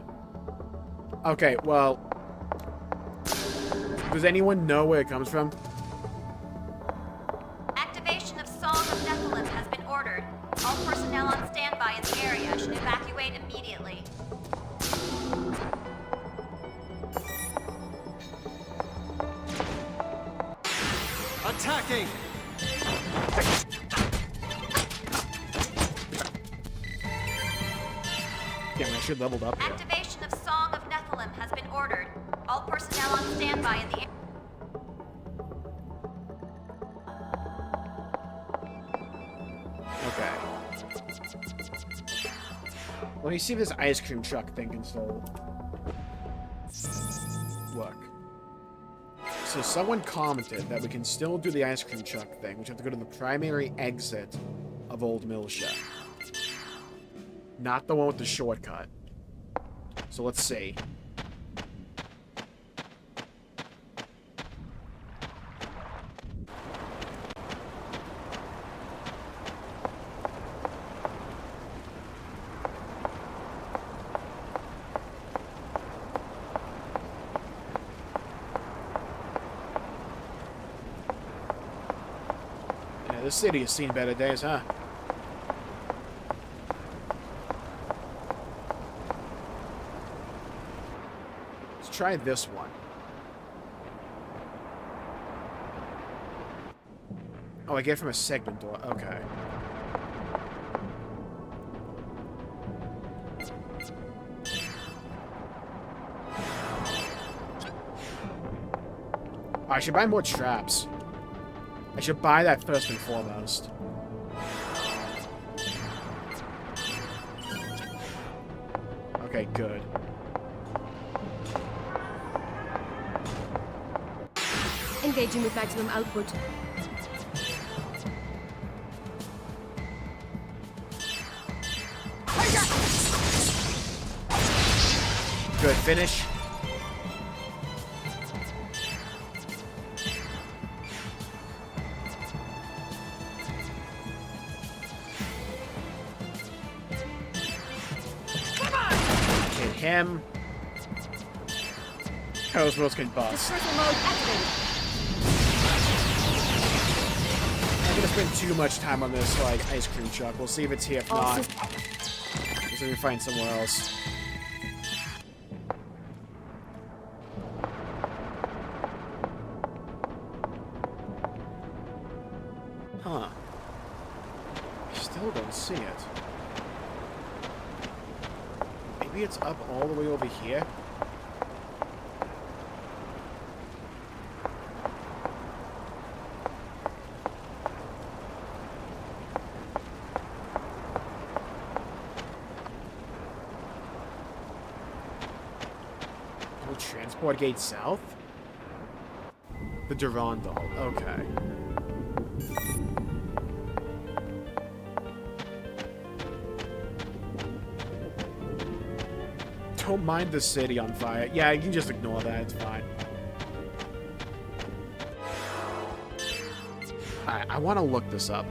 Okay, well... Does anyone know where it comes from? Activation of Song of Nephilim has been ordered. All personnel on standby in the area should evacuate immediately. Attacking! Damn, I should have leveled up here. Activation of Song of Nephilim has been ordered. All personnel on standby in the area. Okay. Let me see if this ice cream truck thing can still work. So someone commented that we can still do the ice cream truck thing. We just have to go to the primary exit of Old Millshire. Not the one with the shortcut. So let's see. Yeah, this city has seen better days, huh? Try this one. Oh, I get it from a segment door. Okay. I should buy more traps. I should buy that first and foremost. Okay, good. Engaging with maximum output. Good, finish. him. Cosmos can bust. Dispersal mode activated. I'm gonna spend too much time on this, like, ice cream truck. We'll see if it's here. If not, we'll see if we find somewhere else. Huh. Still don't see it. Maybe it's up all the way over here? Transport gate south? The Durandal. Okay. Don't mind the city on fire. Yeah, you can just ignore that. It's fine. Alright, I want to look this up.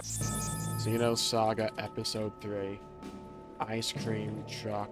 Xenosaga Episode 3. Ice cream truck.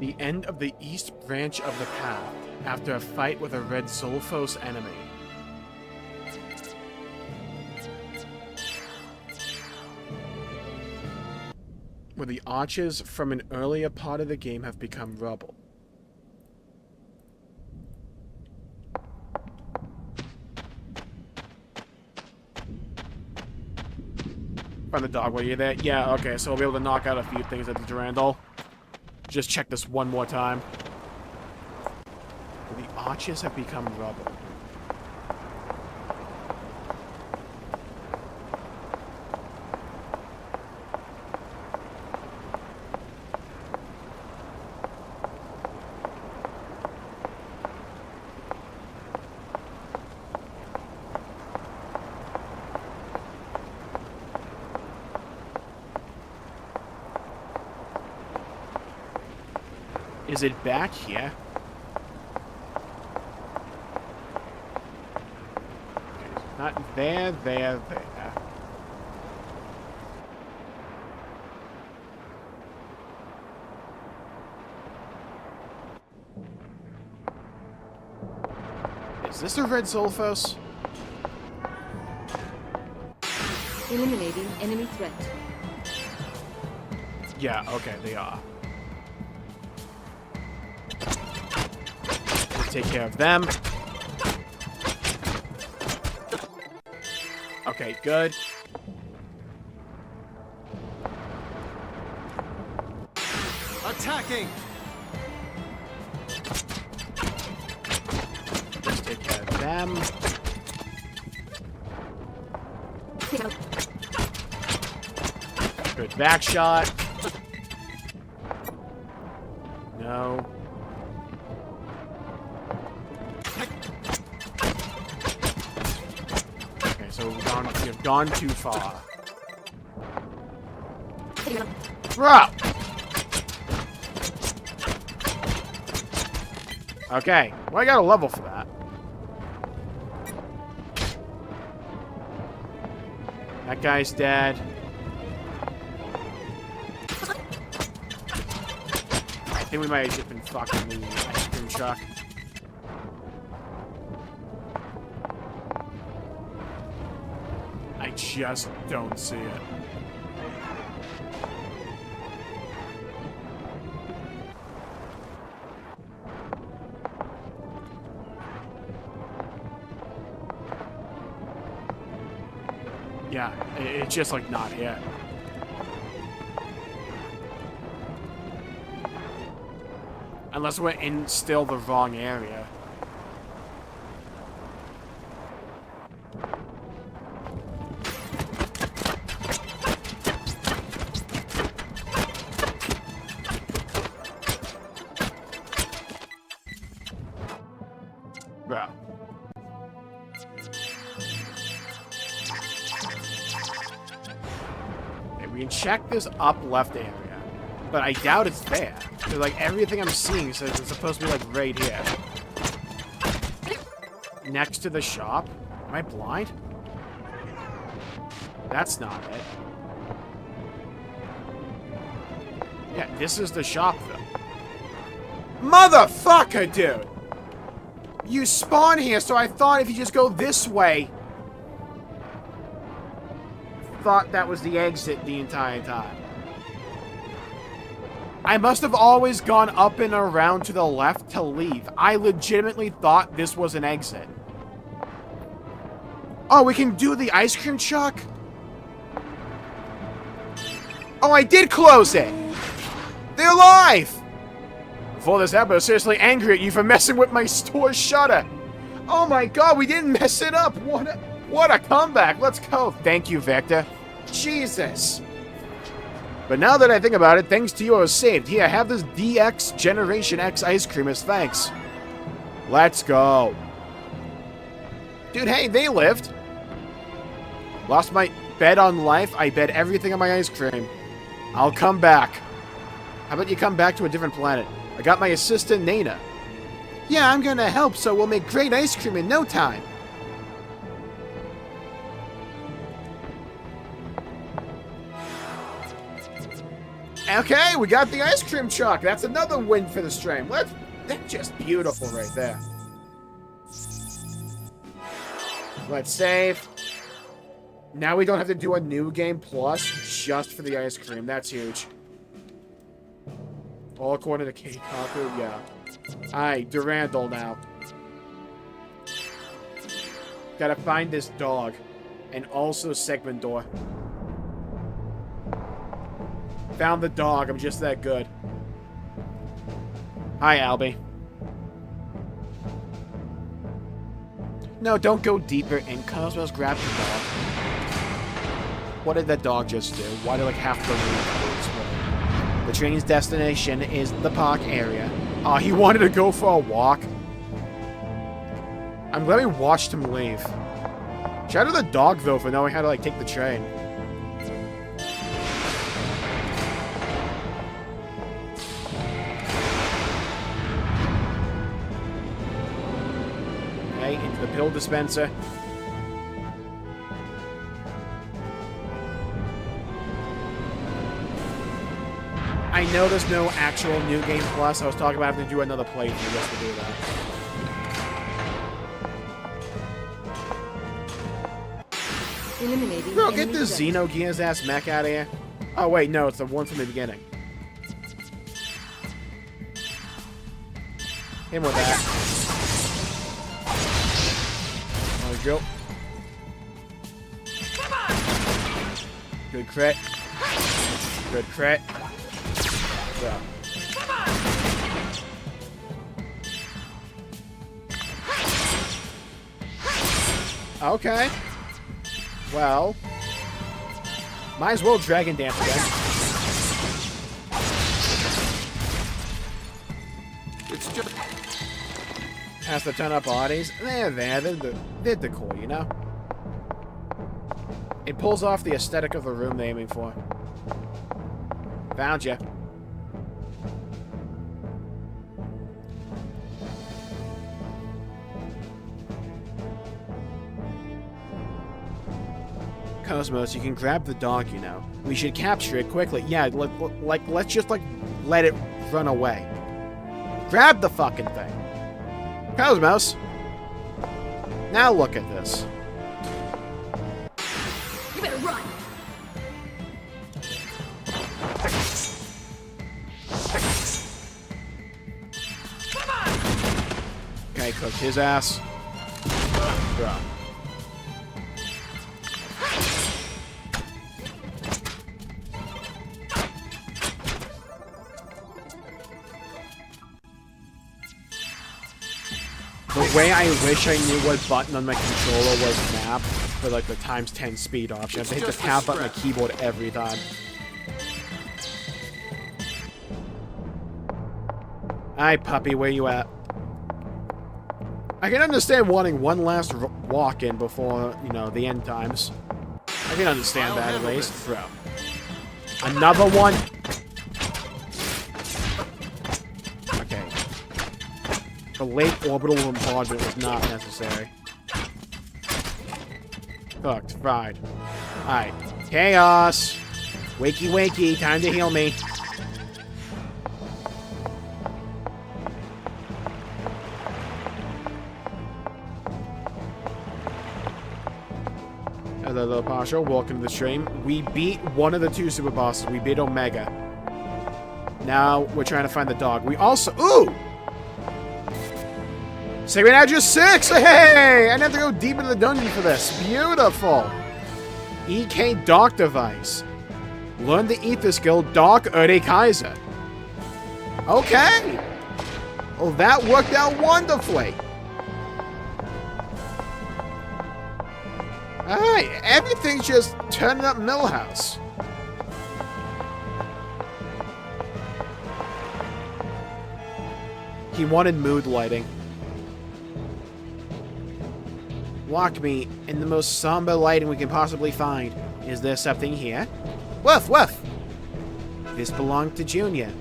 The end of the east branch of the path, after a fight with a red Zolfos enemy. Where the arches from an earlier part of the game have become rubble. Find the dog, were you there? Yeah, okay, so we'll be able to knock out a few things at the Durandal. Just check this one more time. The arches have become rubble. Is it back here? Okay, not there, there. Is this a red Zolfos? Eliminating enemy threat. Yeah, okay, they are. Take care of them. Okay, good. Attacking! Let's take care of them. Good back shot. No. So you've gone too far. Bro! Okay, well I got a level for that. That guy's dead. I think we might have just been fucking the ice cream truck. I just don't see it. Yeah, it's just like not here. Unless we're in still the wrong area. Bro. Okay, we can check this up left area. But I doubt it's there. Because, like, everything I'm seeing says it's supposed to be, like, right here. Next to the shop? Am I blind? That's not it. Yeah, this is the shop, though. Motherfucker, dude! You spawn here, so I thought if you just go this way... Thought that was the exit the entire time. I must have always gone up and around to the left to leave. I legitimately thought this was an exit. Oh, we can do the ice cream truck? Oh, I did close it! They're alive! Before this happened, I was seriously angry at you for messing with my store shutter. Oh my god, we didn't mess it up! What a comeback! Let's go! Thank you, Vector. Jesus! But now that I think about it, thanks to you I was saved. Here, have this DX Generation X ice cream as thanks. Let's go. Dude, hey, they lived. Lost my bet on life. I bet everything on my ice cream. I'll come back. How about you come back to a different planet? I got my assistant, Nana. Yeah, I'm gonna help, so we'll make great ice cream in no time. Okay, we got the ice cream truck. That's another win for the stream. That's just beautiful right there. Let's save. Now we don't have to do a new game plus just for the ice cream. That's huge. All according to Keikaku, yeah. Alright, Durandal now. Gotta find this dog. And also Segment Door. Found the dog. I'm just that good. Hi, Albie. No, don't go deeper in. Cosmos grabbed the dog. What did that dog just do? Why did like half the room explode? The train's destination is the park area. Oh, he wanted to go for a walk. I'm glad we watched him leave. Shout out to the dog though for knowing how to like take the train. Into the pill dispenser. I know there's no actual New Game Plus. I was talking about having to do another playthrough just to do that. Eliminating. Bro, get this Xenogears ass mech out of here. Oh wait, no, it's the one from the beginning. Him with that. Go. Good crit. Good crit. Yeah. Okay. Well. Might as well Dragon Dance again. It's just... Has to turn up bodies. They're there. They're the cool, you know? It pulls off the aesthetic of the room they're aiming for. Found ya. Cosmos, you can grab the dog, you know. We should capture it quickly. Yeah, let's just, let it run away. Grab the fucking thing. Cosmos. Now look at this. You better run. Okay, cooked his ass. Bro. the way I wish I knew what button on my controller was map for like the ×10 speed option. I have to hit the tab button on my keyboard every time. Alright, puppy, where you at? I can understand wanting one last walk in before, you know, the end times. I can understand that at least. Bro. Another one? Okay. The late orbital bombardment was not necessary. Cooked. Fried. Alright. Chaos! Wakey wakey, time to heal me. Hello, Partial. Welcome to the stream. We beat one of the 2 super bosses. We beat Omega. Now we're trying to find the dog. We also... Ooh! Segment address 6! Hey! I didn't have to go deep into the dungeon for this. Beautiful! EK Dark Device. Learn the ether skill Dark Erde Kaiser. Okay! Well, that worked out wonderfully. Alright, everything's just turning up Millhouse. He wanted mood lighting. Walk me in the most somber lighting we can possibly find. Is there something here? Woof, woof! This belonged to Junior.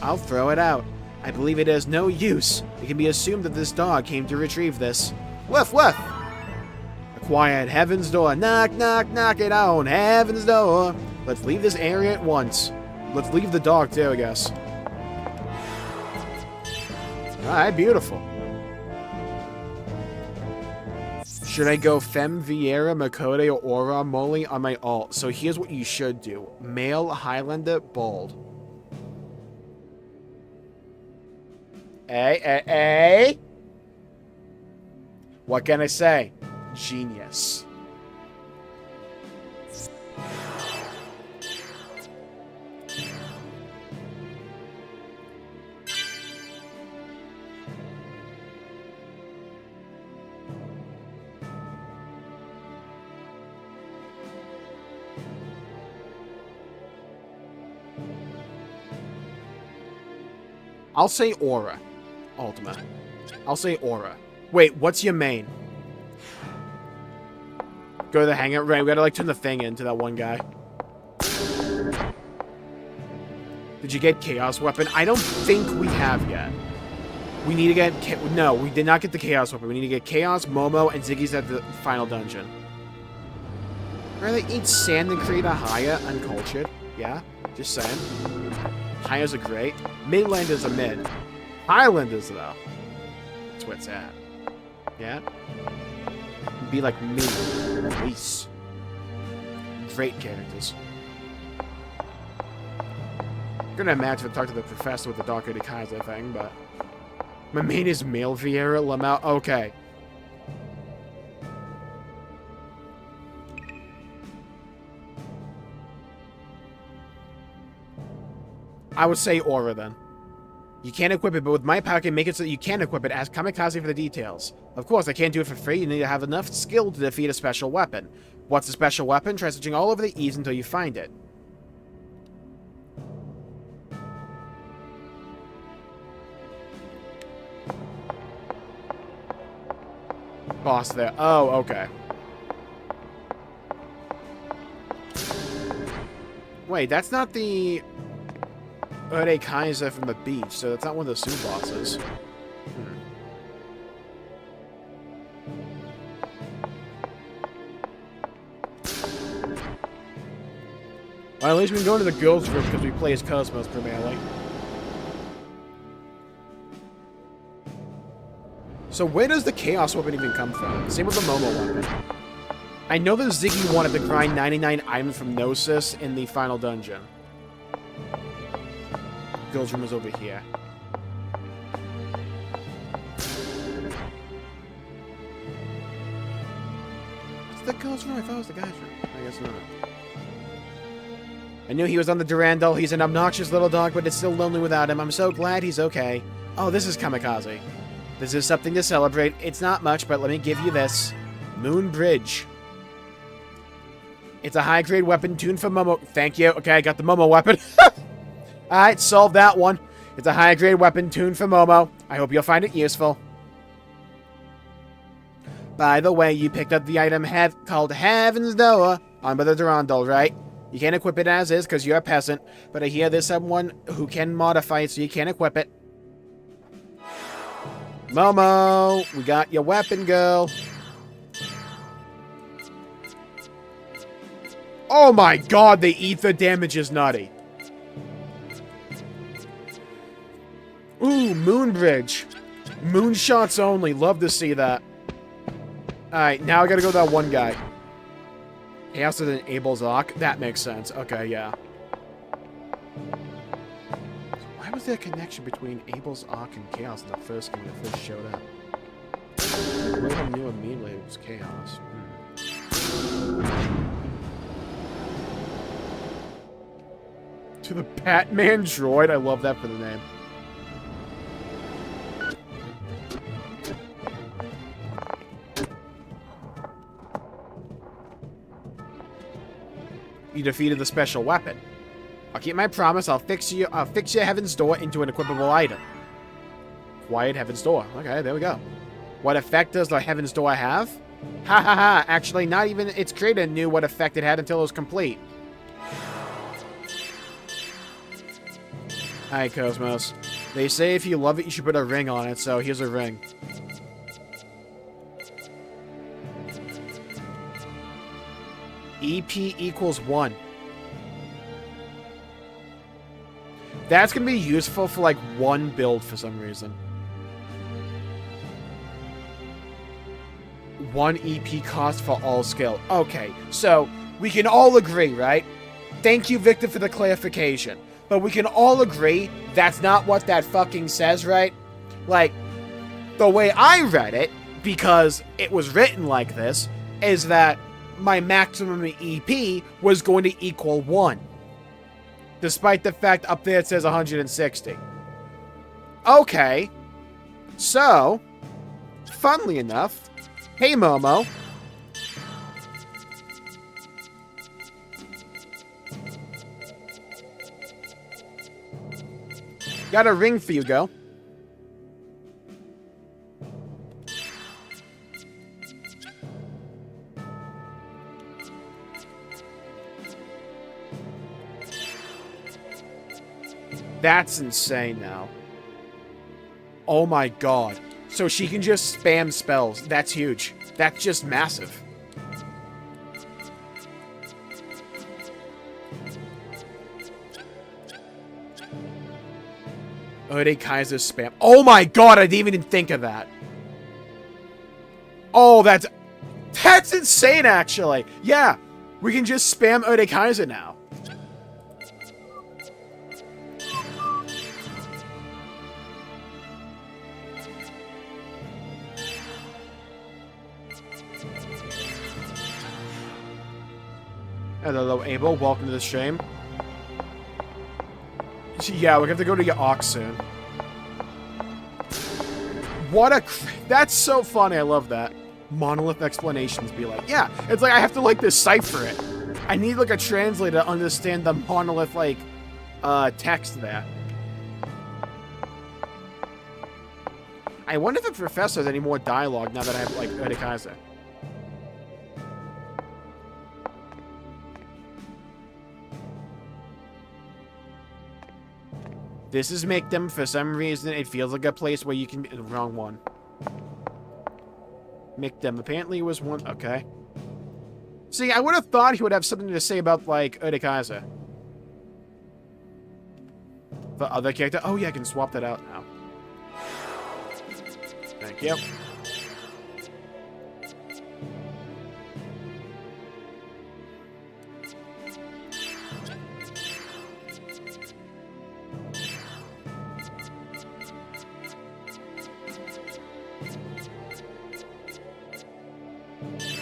I'll throw it out. I believe it has no use. It can be assumed that this dog came to retrieve this. Woof, woof! Quiet, heaven's door. Knock, knock, knock it on heaven's door. Let's leave this area at once. Let's leave the dog too, I guess. Alright, beautiful. Should I go Femme, Vieira, Makode, or Aura, Molly on my alt? So here's what you should do. Male, Highlander, Bold. Hey. What can I say? Genius. I'll say Aura. Ultima. I'll say Aura. Wait, what's your main? Go to the hangout. Right, we gotta like turn the thing into that one guy. Did you get Chaos Weapon? I don't think we have yet. We need to get... No, we did not get the Chaos Weapon. We need to get Chaos, Momo, and Ziggy's at the final dungeon. Rather eat sand than create a Haya uncultured. Yeah, just saying. Hayas are great. Midlanders are mid. Highlanders, though. That's where it's at. Yeah? Be like me. Police. Great characters. I'm gonna imagine to talk to the professor with the Dark Erde Kaiser thing, but... My main is male Vieira Lamau. Okay. I would say Aura, then. You can't equip it, but with my power, I can make it so that you can equip it. Ask Kamikaze for the details. Of course, I can't do it for free. You need to have enough skill to defeat a special weapon. What's a special weapon? Try searching all over the Eves until you find it. Boss there. Oh, okay. Wait, that's not the... Erde Kaiser from the beach, so that's not one of the Sue bosses. Well, at least we can go into the girls' room because we play as Cosmos primarily. So where does the Chaos Weapon even come from? Same with the Momo Weapon. I know that Ziggy wanted to grind 99 items from Gnosis in the final dungeon. Girls' room is over here. It's the girls' room? I thought it was the guy's room. I guess not. I knew he was on the Durandal. He's an obnoxious little dog, but it's still lonely without him. I'm so glad he's okay. Oh, this is Kamikaze. This is something to celebrate. It's not much, but let me give you this. Moon Bridge. It's a high-grade weapon tuned for Momo. Thank you. Okay, I got the Momo weapon. Alright, solved that one. It's a high-grade weapon tuned for Momo. I hope you'll find it useful. By the way, you picked up the item called Heaven's Door on the Durandal, right? You can't equip it as is because you're a peasant, but I hear there's someone who can modify it so you can't equip it. Momo, we got your weapon, girl. Oh my god, the ether damage is nutty. Ooh, Moonbridge. Moonshots only. Love to see that. Alright, now I gotta go to that one guy. He also did an Abel's Arc. That makes sense. Okay, yeah. So why was there a connection between Abel's Arc and Chaos in the first game when it first showed up? What I knew immediately it was Chaos. To the Batman droid. I love that for the name. You defeated the special weapon. I'll keep my promise. I'll fix your Heaven's Door into an equipable item. Quiet Heaven's Door. Okay, there we go. What effect does the Heaven's Door have? Ha ha ha. Actually, not even its creator knew what effect it had until it was complete. Alright, Cosmos. They say if you love it, you should put a ring on it, so here's a ring. EP equals 1. That's going to be useful for, like, one build for some reason. 1 EP cost for all skill. Okay, so we can all agree, right? Thank you, Victor, for the clarification. But we can all agree that's not what that fucking says, right? Like, the way I read it, because it was written like this, is that my maximum EP was going to equal 1. Despite the fact up there it says 160. Okay. So, funnily enough, hey Momo. Got a ring for you, girl. That's insane now. Oh my god. So she can just spam spells. That's huge. That's just massive. Ode Kaiser spam. Oh my god, I didn't even think of that. Oh, that's insane, actually. Yeah, we can just spam Ode Kaiser now. Hello, Abel. Welcome to the stream. Yeah, we're gonna have to go to your Ox soon. What a... That's so funny. I love that. Monolith explanations be like, yeah, it's like I have to, like, decipher it. I need, like, a translator to understand the monolith, like, text there. I wonder if the professor has any more dialogue now that I have, like, Ode Kaiser. This is make them, for some reason, it feels like a place where you can... The wrong one. Make them. Apparently it was one... Okay. See, I would have thought he would have something to say about, like, Ode Kaiser. The other character... Oh, yeah, I can swap that out now. Thank you.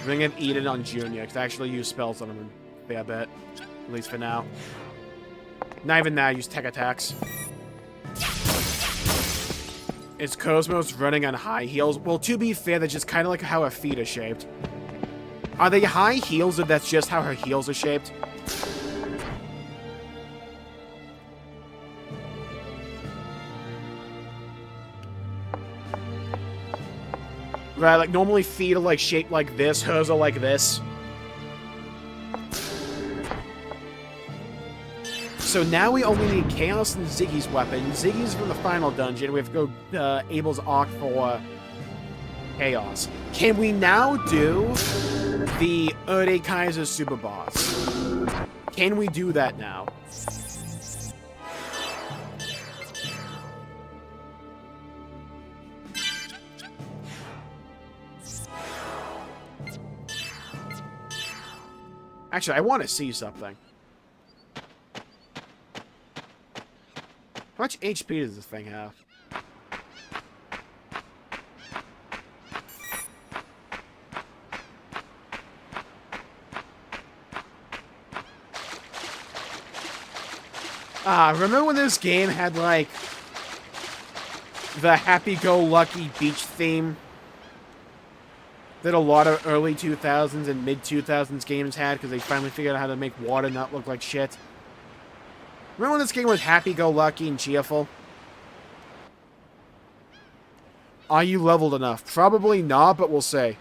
I'm gonna eat it on Junior, because I actually use spells on him a fair bit. At least for now. Not even now, I use tech attacks. Is Cosmos running on high heels? Well, to be fair, that's just kind of like how her feet are shaped. Are they high heels, or that's just how her heels are shaped? Right, like normally feet are like shaped like this, hers are like this. So now we only need Chaos and Ziggy's weapon. Ziggy's from the final dungeon. We have to go Abel's Arc for Chaos. Can we now do the Erde Kaiser Super Boss? Can we do that now? Actually, I want to see something. How much HP does this thing have? Remember when this game had, like, the happy-go-lucky beach theme that a lot of early 2000s and mid-2000s games had because they finally figured out how to make water not look like shit? Remember when this game was happy-go-lucky and cheerful? Are you leveled enough? Probably not, but we'll see.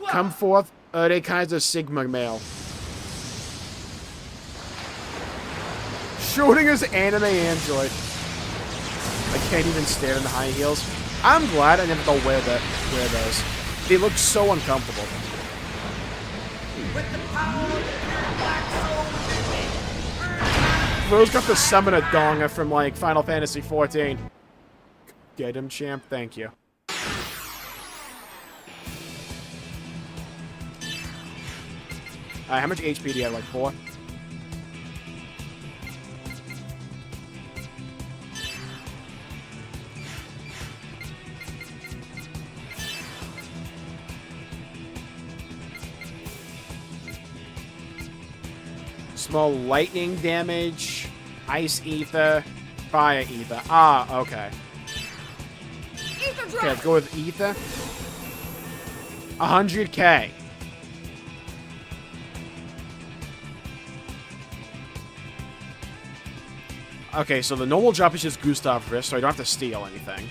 Come forth, Erde Kaiser Sigma male. Schrodinger's anime android. I can't even stand in the high heels. I'm glad I never go wear those. They look so uncomfortable. With the power of your black soul within me. Rose got to summon a Donga from, like, Final Fantasy XIV. Get him, champ. Thank you. How much HP do you have? Like 4? Small lightning damage, ice ether, fire ether. Ah, okay. Okay, let's go with ether. 100k. Okay, so the normal drop is just Gustav wrist, so I don't have to steal anything.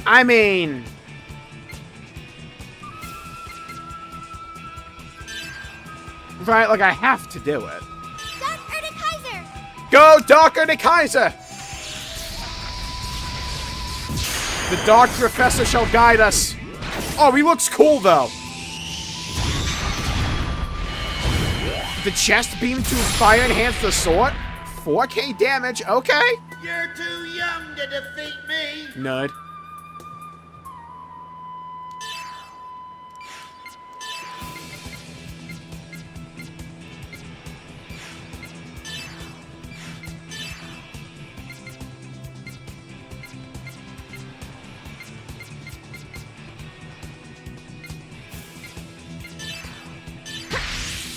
I mean... Right, like I have to do it. Dark Erde Kaiser! Go, Dark Erde Kaiser! The Dark Professor shall guide us. Oh, he looks cool, though. The chest beam to fire enhance the sword? 4k damage, okay. You're too young to defeat me. Nud.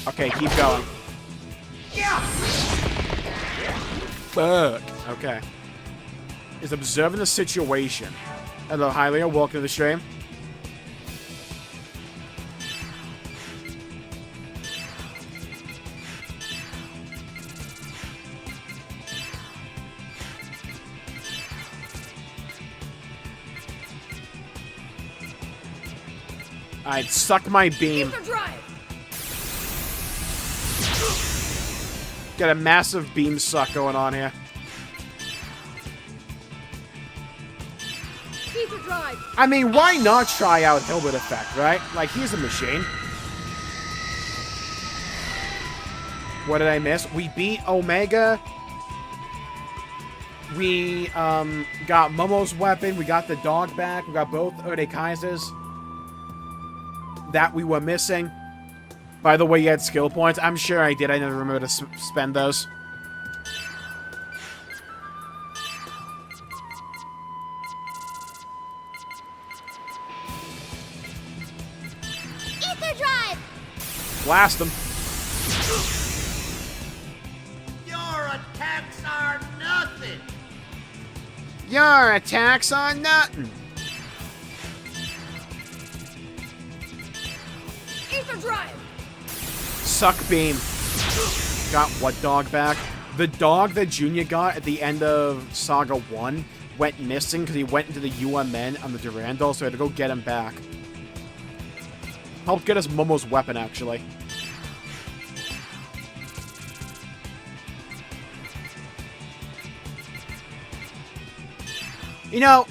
Okay, keep going. Fuck. Okay. Is observing the situation. Hello, Hylia. Welcome to the stream. Alright, suck my beam. Got a massive beam suck going on here. I mean, why not try out Hilbert Effect, right? Like, he's a machine. What did I miss? We beat Omega. We, got Momo's weapon. We got the dog back. We got both Erde Kaisers that we were missing. By the way, you had skill points. I'm sure I did. I never remember to spend those. Blast them. Your attacks are nothing. Your attacks are nothing. Ether drive. Suck beam. Got what dog back? The dog that Junior got at the end of Saga 1 went missing because he went into the UMN on the Durandal, so I had to go get him back. Helped get us Momo's weapon, actually. You know,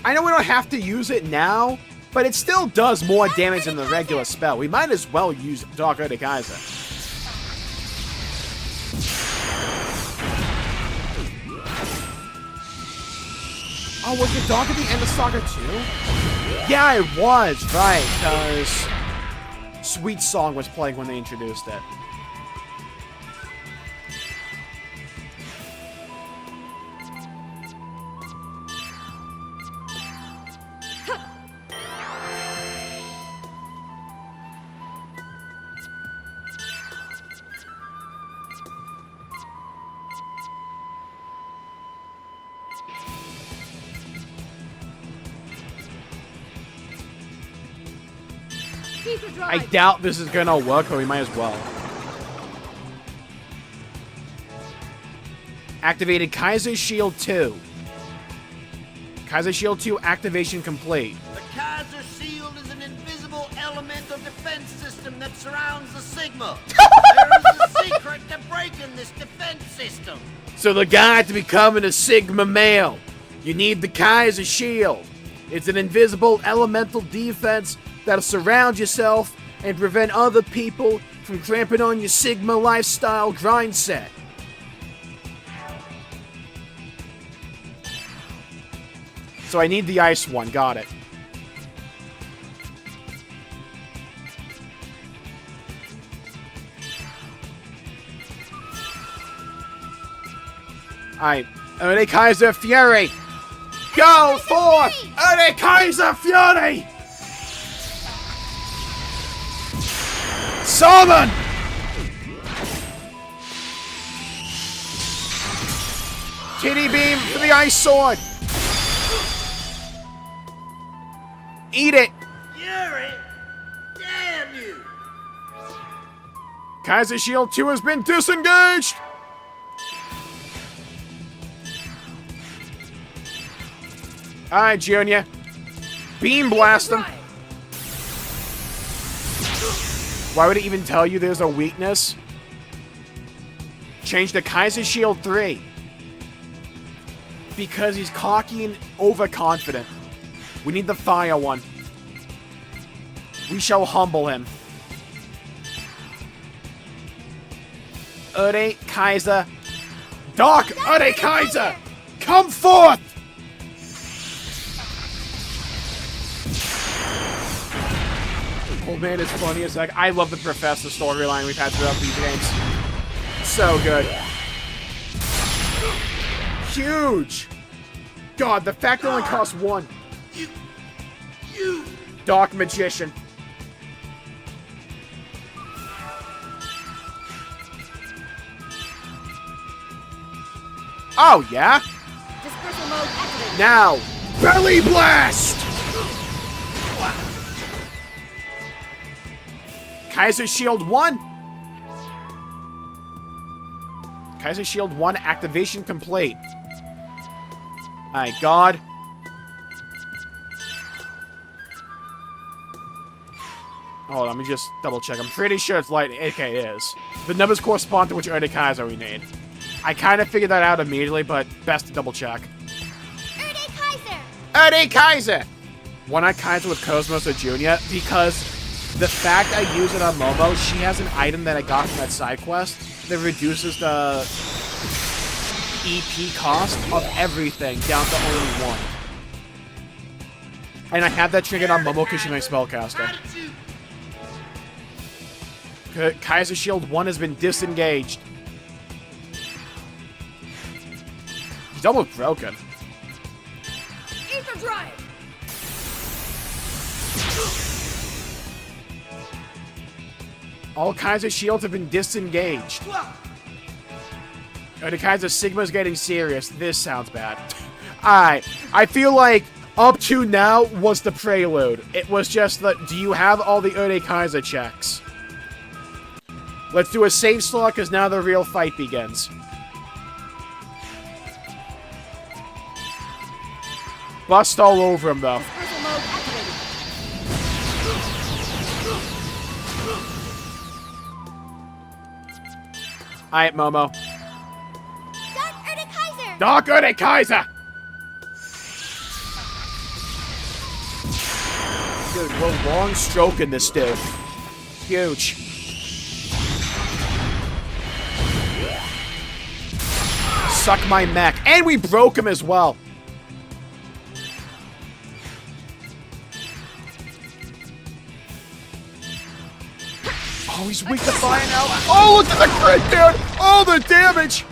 I know we don't have to use it now, but it still does more damage than the regular spell. We might as well use Dark Urtikaiser. Oh, was the dog at the end of Saga 2? Yeah, it was, right, because Sweet Song was playing when they introduced it. I doubt this is gonna work, but we might as well. Activated Kaiser Shield 2. Kaiser Shield 2 activation complete. The Kaiser Shield is an invisible elemental defense system that surrounds the Sigma. There is a secret to breaking this defense system. So the guide to becoming a Sigma male, you need the Kaiser Shield. It's an invisible elemental defense that'll surround yourself and prevent other people from cramping on your Sigma lifestyle grind set. So I need the ice one, got it. Alright, Urtikaiser Fury! Go forth! Urtikaiser Fury! Summon! Titty beam for the ice sword! Eat it! Fury! Damn you! Kaiser Shield 2 has been disengaged! Alright, Junior. Beam blast them. Why would it even tell you there's a weakness? Change to Kaiser Shield 3. Because he's cocky and overconfident. We need the fire one. We shall humble him. Urtikaiser. Dark Urtikaiser! Come forth! Oh man, it's funny as heck. I love the Professor storyline we've had throughout these games. So good. Huge! God, the fact it only costs one. You! Dark Magician. Oh, yeah? Dispersal mode activated. Now, Belly Blast! Kaiser Shield 1. Kaiser Shield 1 activation complete. Alright, God. Hold on, let me just double check. I'm pretty sure it's light. Okay, it is. The numbers correspond to which Urtikaiser we need. I kind of figured that out immediately, but best to double check. Urtikaiser! Urtikaiser! One-Eye Kaiser with Cosmos or Junior, because the fact I use it on Momo, she has an item that I got from that side quest that reduces the EP cost of everything down to only one. And I have that triggered on Momo because she's my spellcaster. Kaiser Shield 1 has been disengaged. He's almost broken. Ether drive. All kinds of shields have been disengaged. Oh, the kinds of Sigma's getting serious. This sounds bad. Alright, I feel like up to now was the prelude. It was just the, do you have all the Ode Kaiser checks? Let's do a save slot, because now the real fight begins. Bust all over him, though. Dispersal mode activated. Alright, Momo. Dark Erde Kaiser! Dark Ode Kaiser! Dude, we're long stroking this dude. Huge. Suck my mech. And we broke him as well. Oh, he's weak to fire now. Oh, look at the crit, dude! Oh, the damage!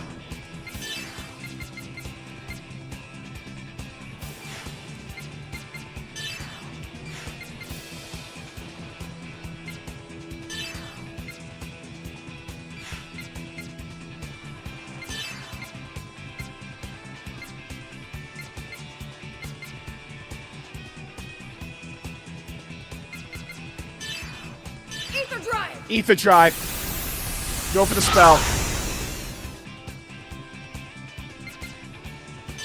Ether drive. Ether drive. Go for the spell.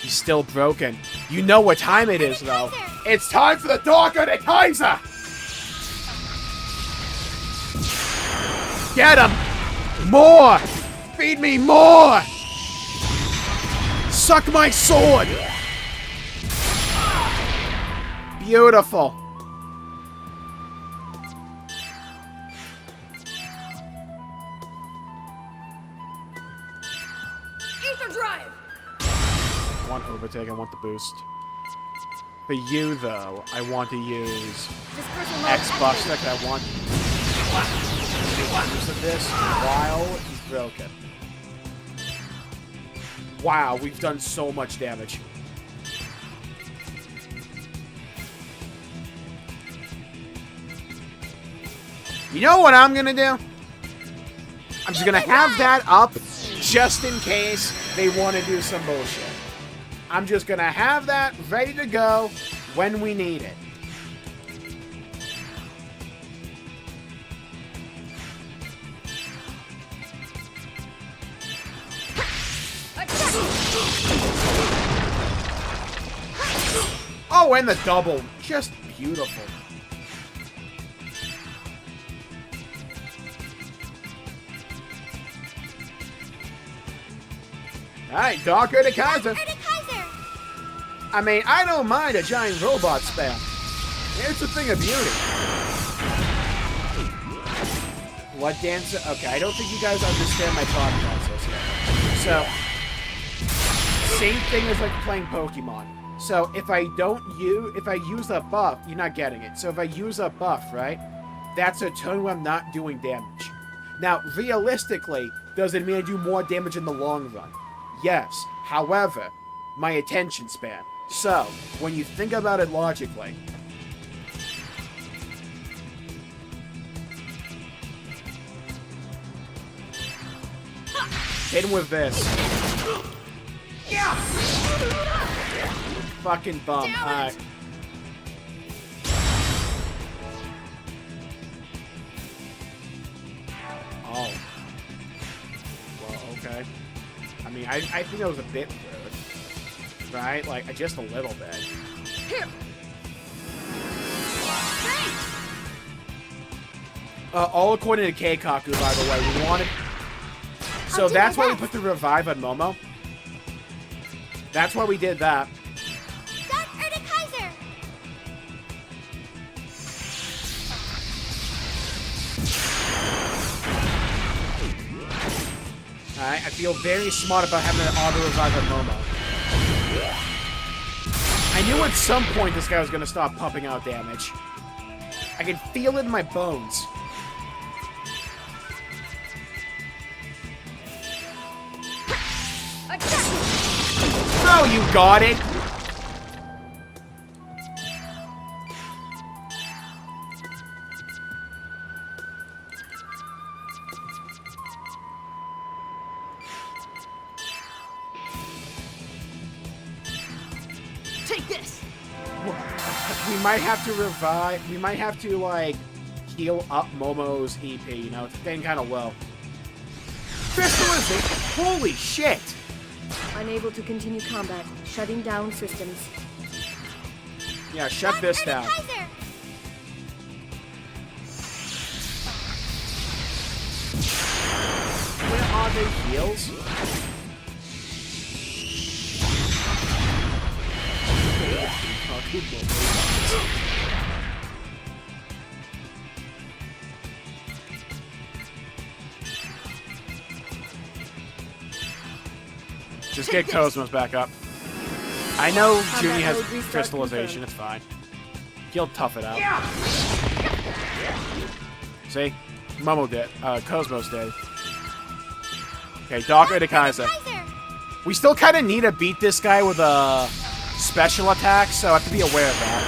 He's still broken. You know what time it is, though. It's time for the Dark Ode Kaiser! Get him! More! Feed me more! Suck my sword! Beautiful. Ether drive. I want overtake, I want the boost. For you, though, I want to use Dispersal mode X buff activated. stick. I want use of this while he's broken. Wow, we've done so much damage. You know what I'm gonna do? I'm just gonna have that up just in case they want to do some bullshit. I'm just gonna have that ready to go when we need it. Oh, and the double. Just beautiful. Alright, Dark Ode Kaiser. Erde Kaiser! I mean, I don't mind a giant robot spell. It's a thing of beauty. Blood Dancer? Okay, I don't think you guys understand my thought process yet. So, same thing as like playing Pokemon. So, if I use a buff, you're not getting it. So if I use a buff, right? That's a turn where I'm not doing damage. Now, realistically, does it mean I do more damage in the long run? Yes. However, my attention span. So, when you think about it logically, hit him with this. Yeah! Fucking bum. Alright. Oh. Well, okay. I mean, I think that was a bit rude. Right? Like, just a little bit. Here. All according to Keikaku, by the way. We wanted... So that's why we put the revive on Momo. That's why we did that. Dark Erde Kaiser! Alright, I feel very smart about having an auto-revive on Momo. I knew at some point this guy was going to stop pumping out damage. I can feel it in my bones. Oh, you got it! Take this. We might have to revive. We might have to, like, heal up Momo's EP, you know? It's getting kind of low. Crystallization. Holy shit! Unable to continue combat. Shutting down systems. Yeah, shut this down. Kaiser! Where are the heals? Just get Cosmos back up. I know Junie has crystallization, it's fine. He'll tough it out. See? Momo did. Cosmos did. Okay, Doc Kaiser. We still kind of need to beat this guy with a special attack, so I have to be aware of that.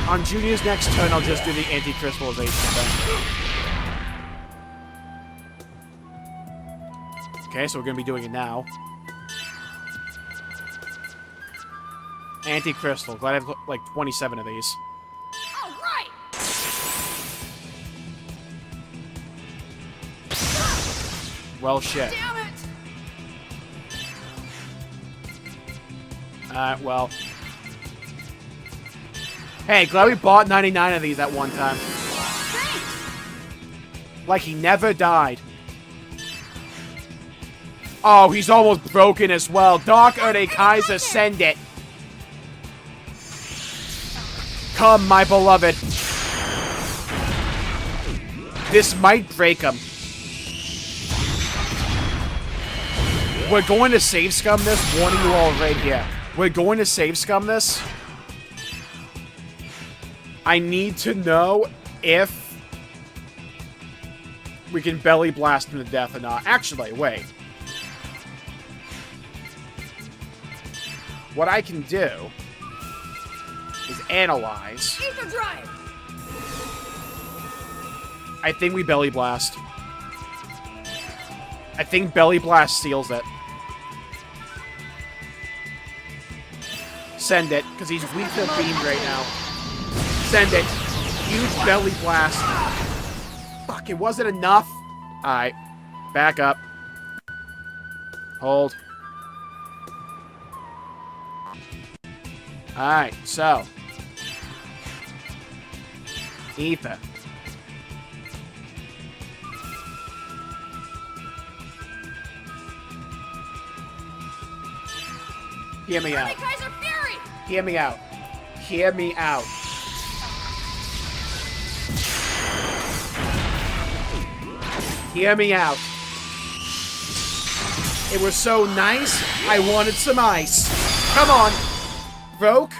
On Junior's next turn, I'll just do the anti-crystallization thing. Okay, so we're going to be doing it now. Anti-crystal. Glad I have like 27 of these. All right. Well, shit. Damn it. Well. Hey, glad we bought 99 of these at one time. Like he never died. Oh, he's almost broken as well. Dark Kaiser, send it. Come, my beloved. This might break him. We're going to save scum this. Warning you all right here. We're going to save scum this. I need to know if we can belly blast him to death or not. Actually, wait. What I can do is analyze. Ether drive. I think we belly blast. I think belly blast seals it. Send it, because he's weak to beam right now. Send it. Huge belly blast. Fuck, it wasn't enough. Alright. Back up. Hold. Alright, so. Ether. Hear me out. Kaiser Fury. Hear me out. Hear me out. Hear me out. It was so nice, I wanted some ice. Come on. Broke.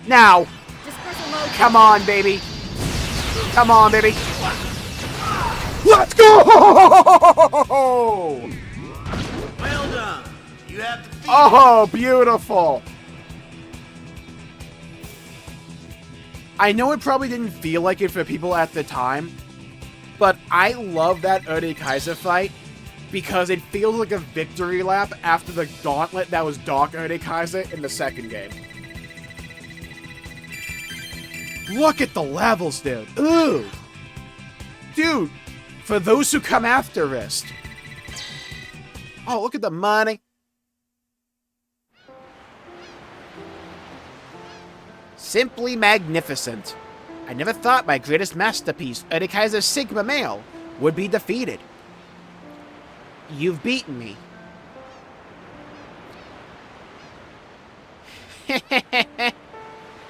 Now. Come on, baby. Come on, baby. Let's go! Well done. You have defeated. Oh, beautiful. I know it probably didn't feel like it for people at the time, but I love that Kaiser fight because it feels like a victory lap after the gauntlet that was Dark Kaiser in the second game. Look at the levels, dude. Ooh. Dude, for those who come after us. Oh, look at the money. Simply magnificent. I never thought my greatest masterpiece, Kaiser Sigma Male, would be defeated. You've beaten me.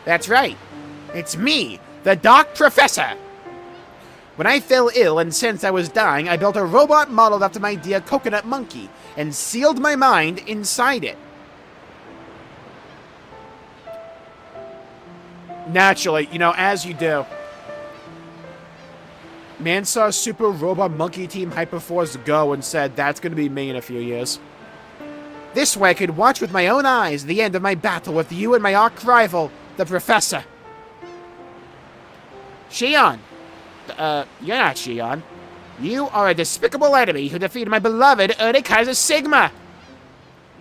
That's right. It's me, the Dark Professor. When I fell ill and sensed I was dying, I built a robot modeled after my dear coconut monkey and sealed my mind inside it. Naturally, you know, as you do. Man saw Super Robot Monkey Team Hyperforce go and said, that's going to be me in a few years. This way I could watch with my own eyes the end of my battle with you and my arch-rival, the Professor. Shion. You're not Shion. You are a despicable enemy who defeated my beloved Erde Kaiser Sigma.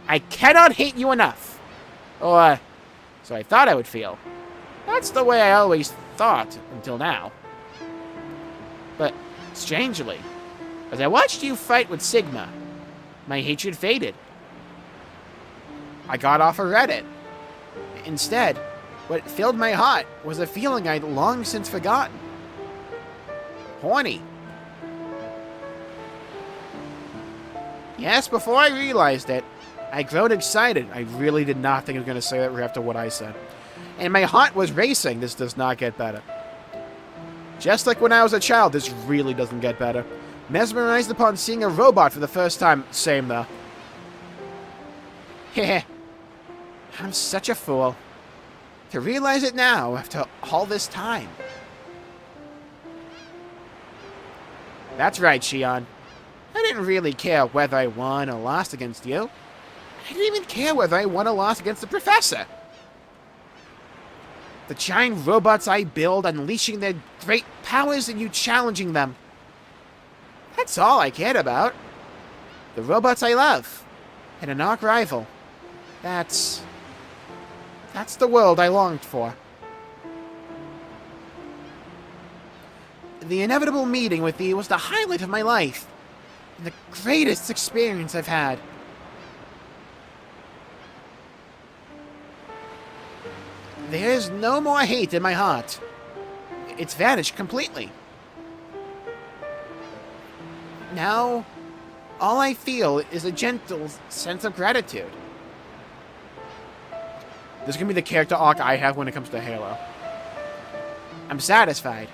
I cannot hate you enough. Or, so I thought I would feel. That's the way I always thought until now. But, strangely, as I watched you fight with Sigma, my hatred faded. I got off of Reddit. Instead, what filled my heart was a feeling I'd long since forgotten. Horny. Yes, before I realized it, I growed excited. I really did not think I was going to say that right after what I said. And my heart was racing. This does not get better. Just like when I was a child, this really doesn't get better. Mesmerized upon seeing a robot for the first time. Same, though. Heh. I'm such a fool. To realize it now, after all this time. That's right, Shion. I didn't really care whether I won or lost against you. I didn't even care whether I won or lost against the Professor. The giant robots I build unleashing their great powers and you challenging them. That's all I cared about. The robots I love. And an arch-rival. That's the world I longed for. The inevitable meeting with thee was the highlight of my life. And the greatest experience I've had. There is no more hate in my heart. It's vanished completely. Now, all I feel is a gentle sense of gratitude. This is going to be the character arc I have when it comes to Halo. I'm satisfied.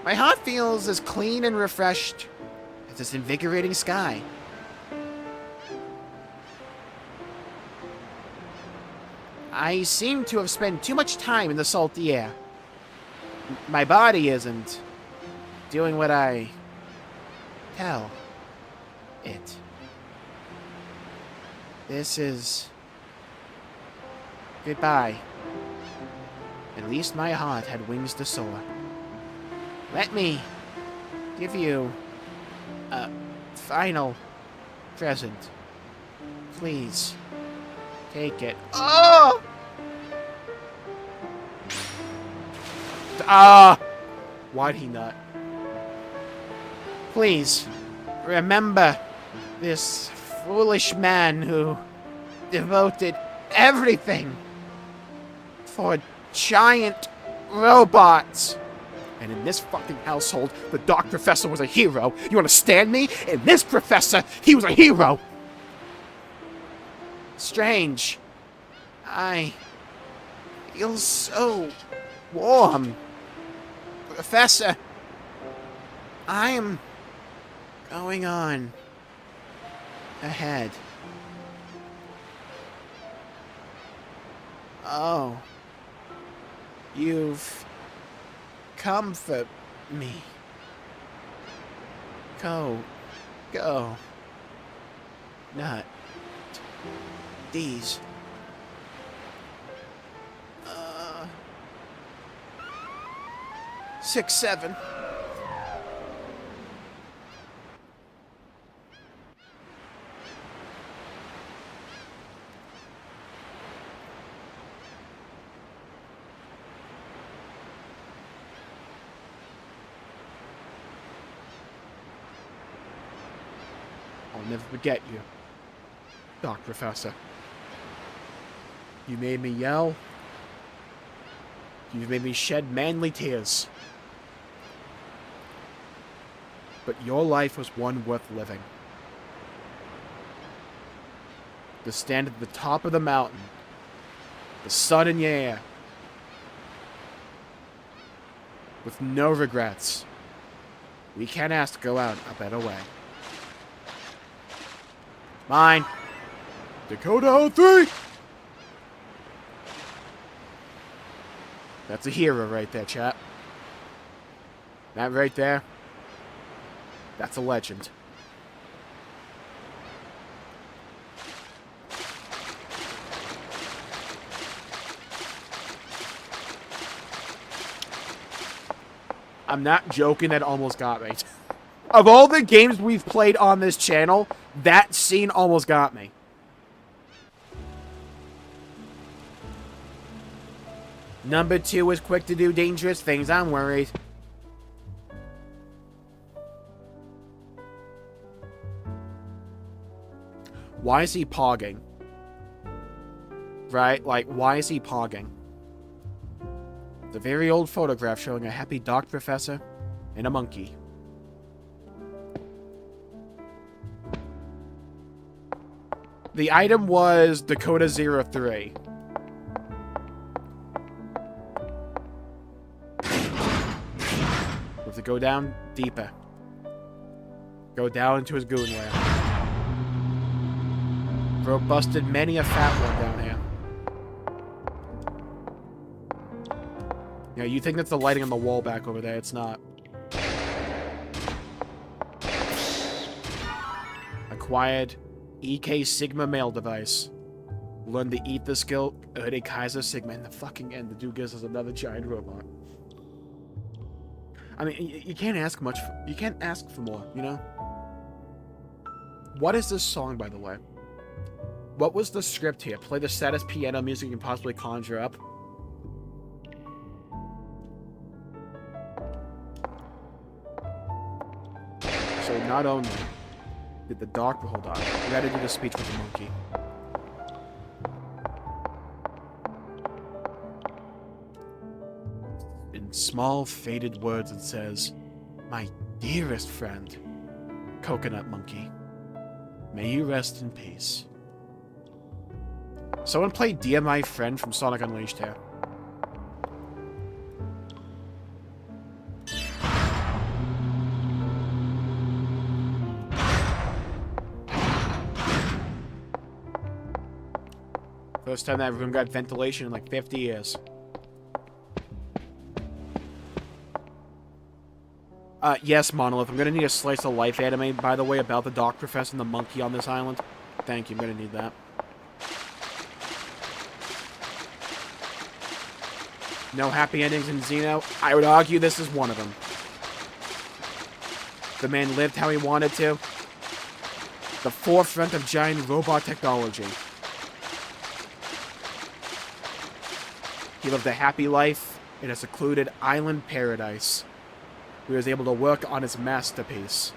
My heart feels as clean and refreshed as this invigorating sky. I seem to have spent too much time in the salty air. My body isn't doing what I tell it. This is goodbye. At least my heart had wings to soar. Let me give you a final present. Please. Take it. Oh! Why'd he not? Please, remember this foolish man who devoted everything for giant robots. And in this fucking household, the Dark Professor was a hero. You understand me? In this Professor, he was a hero. Strange. I feel so warm. Professor, I am going on ahead. Oh. You've come for me. Go. Not these. 6, 7. I'll never forget you, Dark Professor. You made me yell. You've made me shed manly tears. But your life was one worth living. To stand at the top of the mountain, the sun in your air, with no regrets. We can't ask to go out a better way. Mine. Dakota 03! That's a hero right there, chat. That right there, that's a legend. I'm not joking, that almost got me. Of all the games we've played on this channel, that scene almost got me. Number 2 is quick to do dangerous things. I'm worried. Why is he pogging? Right? Like, why is he pogging? It's a very old photograph showing a happy doc professor and a monkey. The item was Dakota 03. We have to go down deeper. Go down into his goon lair. Bro busted many a fat one down here. Yeah, you think that's the lighting on the wall back over there. It's not. Acquired EK Sigma mail device. Learn the eat the skill. Erde Kaiser Sigma. In the fucking end, the dude gives us another giant robot. I mean, you can't ask much. You can't ask for more, you know? What is this song, by the way? What was the script here? Play the saddest piano music you can possibly conjure up. So not only did the doctor... Hold on. We gotta do the speech with the monkey. In small, faded words it says, "My dearest friend, Coconut Monkey, may you rest in peace." Someone play Dear My Friend from Sonic Unleashed here. First time that room got ventilation in like 50 years. Yes, Monolith. I'm gonna need a slice of life anime, by the way, about the Doc Professor and the monkey on this island. Thank you, I'm gonna need that. No happy endings in Xeno? I would argue this is one of them. The man lived how he wanted to. The forefront of giant robot technology. He lived a happy life in a secluded island paradise. He was able to work on his masterpiece,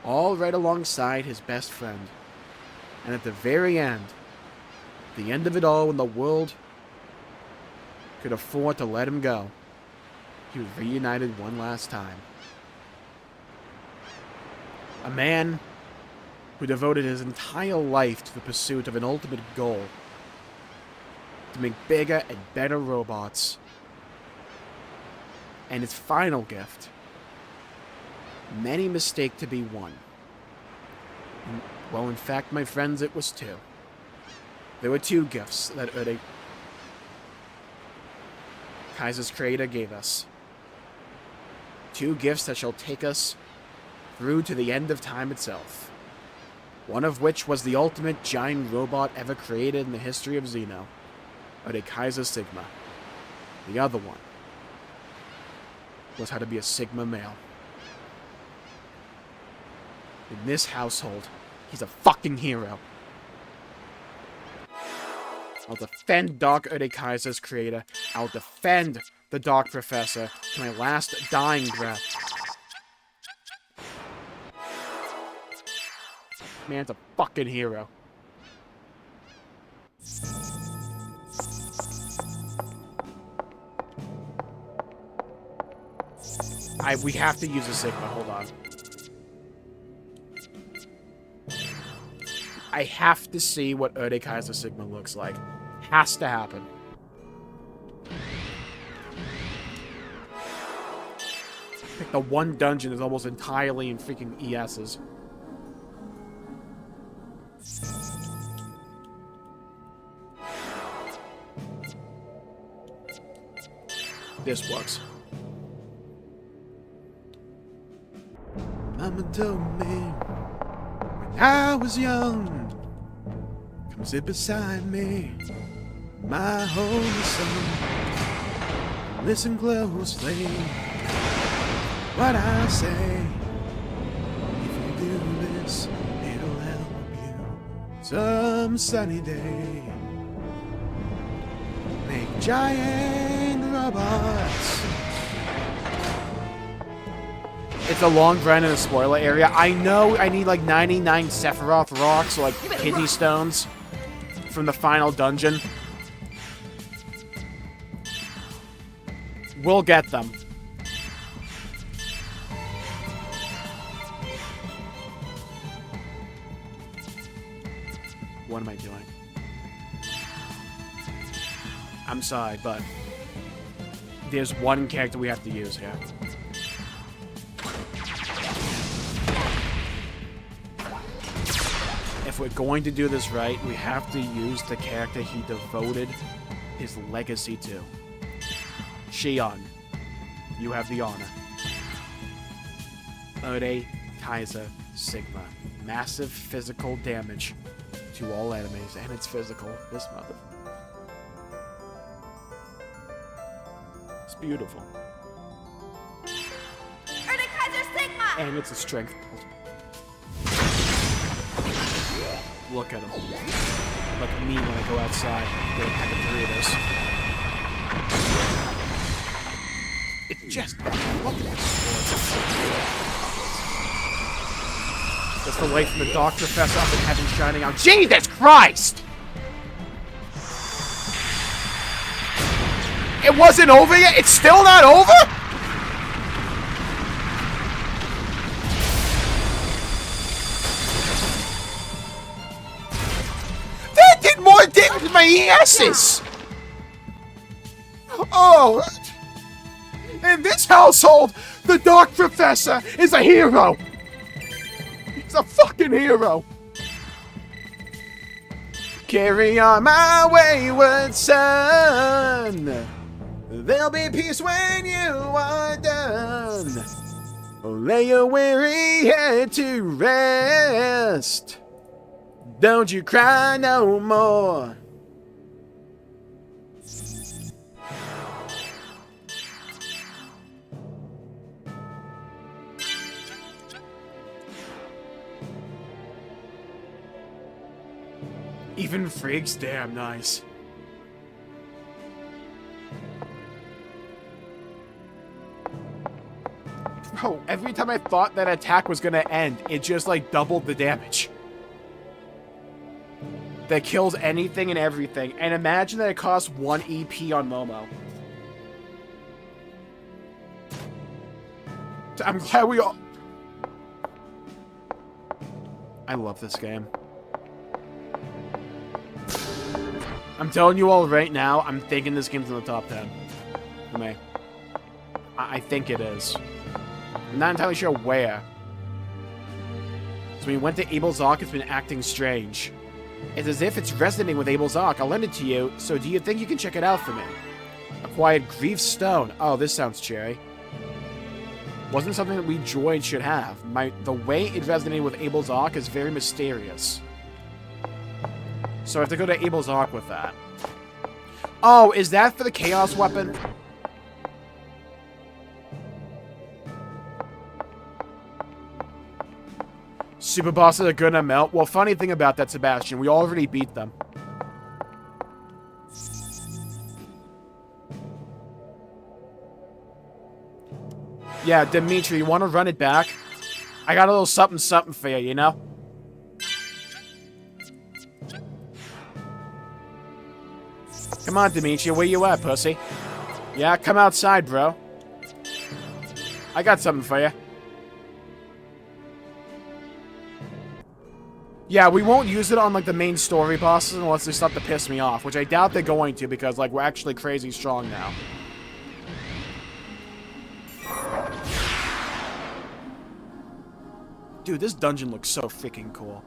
all right alongside his best friend. And at the very end, the end of it all, when the world could afford to let him go, he was reunited one last time. A man who devoted his entire life to the pursuit of an ultimate goal, to make bigger and better robots. And his final gift, many mistake to be one. Well, in fact, my friends, it was two. There were two gifts that Erde Kaiser's creator gave us. Two gifts that shall take us through to the end of time itself. One of which was the ultimate giant robot ever created in the history of Xeno, Erde Kaiser Sigma. The other one was how to be a Sigma male. In this household, he's a fucking hero. I'll defend Doc Erde Kaiser's creator. I'll defend the Doc Professor to my last dying breath. Man's a fucking hero. We have to use a Sigma. Hold on. I have to see what Erde Kaiser Sigma looks like. Has to happen. Like the one dungeon is almost entirely in freaking ESs. This works. Mama told me when I was young, come sit beside me, my holy son. Listen closely, what I say. If you do this, it'll help you some sunny day. Make giant robots. It's a long grind in the spoiler area. I know I need like 99 Sephiroth rocks, or like kidney stones, from the final dungeon. We'll get them. What am I doing? I'm sorry, but there's one character we have to use here. If we're going to do this right, we have to use the character he devoted his legacy to. Shion, you have the honor. Ode Kaiser Sigma. Massive physical damage to all enemies, and it's physical. This mother. It's beautiful. Ode Kaiser Sigma! And it's a strength pulse. Look at him. Look at me when I go outside. Get a pack of Doritos. It just... Look at this. That's the light from the Dark Professor up in heaven shining out. Jesus Christ! It wasn't over yet? It's still not over? That did more damage than my asses! Oh! In this household, the Dark Professor is a hero! He's a fucking hero! Carry on my wayward son! There'll be peace when you are done. Lay your weary head to rest. Don't you cry no more. Even Frigg's damn nice. Bro, every time I thought that attack was gonna end, it just like doubled the damage. That kills anything and everything. And imagine that it costs 1 EP on Momo. I'm glad we all... I love this game. I'm telling you all right now, I'm thinking this game's in the top 10. For me. I think it is. I'm not entirely sure where. So when we went to Abel's Ark, it's been acting strange. It's as if it's resonating with Abel's Ark. I'll lend it to you, so do you think you can check it out for me? Acquired Grief Stone. Oh, this sounds cherry. Wasn't something that we droids should have. The way it resonated with Abel's Ark is very mysterious. So I have to go to Abel's Ark with that. Oh, is that for the Chaos Weapon? Super bosses are gonna melt. Well, funny thing about that, Sebastian, we already beat them. Yeah, Dimitri, you want to run it back? I got a little something for you, you know? Come on, Dimitri, where you at, pussy? Yeah, come outside, bro. I got something for you. Yeah, we won't use it on, like, the main story bosses unless they start to piss me off, which I doubt they're going to because, like, we're actually crazy strong now. Dude, this dungeon looks so freaking cool.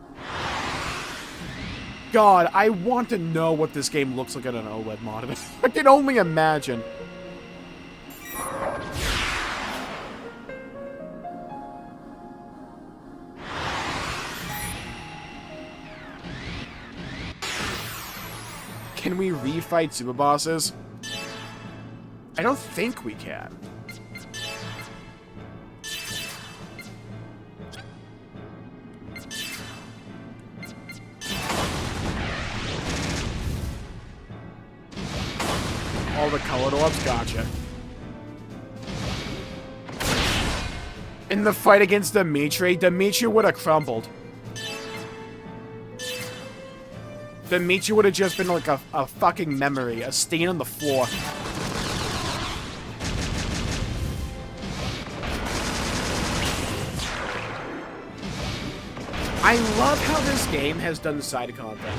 God, I want to know what this game looks like on an OLED monitor. I can only imagine. Can we refight super bosses? I don't think we can. All the colored orbs? Gotcha. In the fight against Dimitri would have crumbled. Dimitri would have just been like a fucking memory, a stain on the floor. I love how this game has done side content.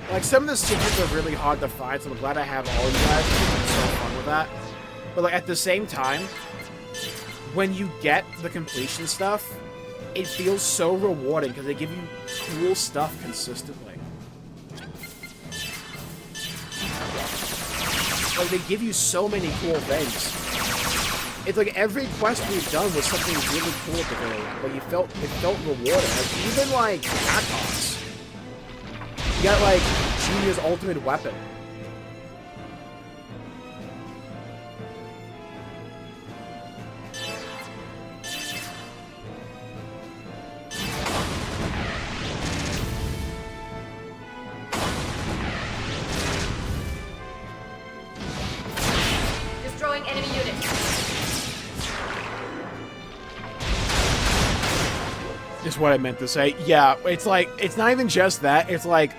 Like, some of the secrets are really hard to find, so I'm glad I have all of you guys. It's so fun with that. But, like, at the same time, when you get the completion stuff, it feels so rewarding because they give you cool stuff consistently. Like, they give you so many cool things. It's like every quest we've done was something really cool at the very end. Like, it felt rewarding. Like, even like Atos. You got like Junior's ultimate weapon. Destroying enemy units. Is what I meant to say. Yeah, it's like, it's not even just that. It's like,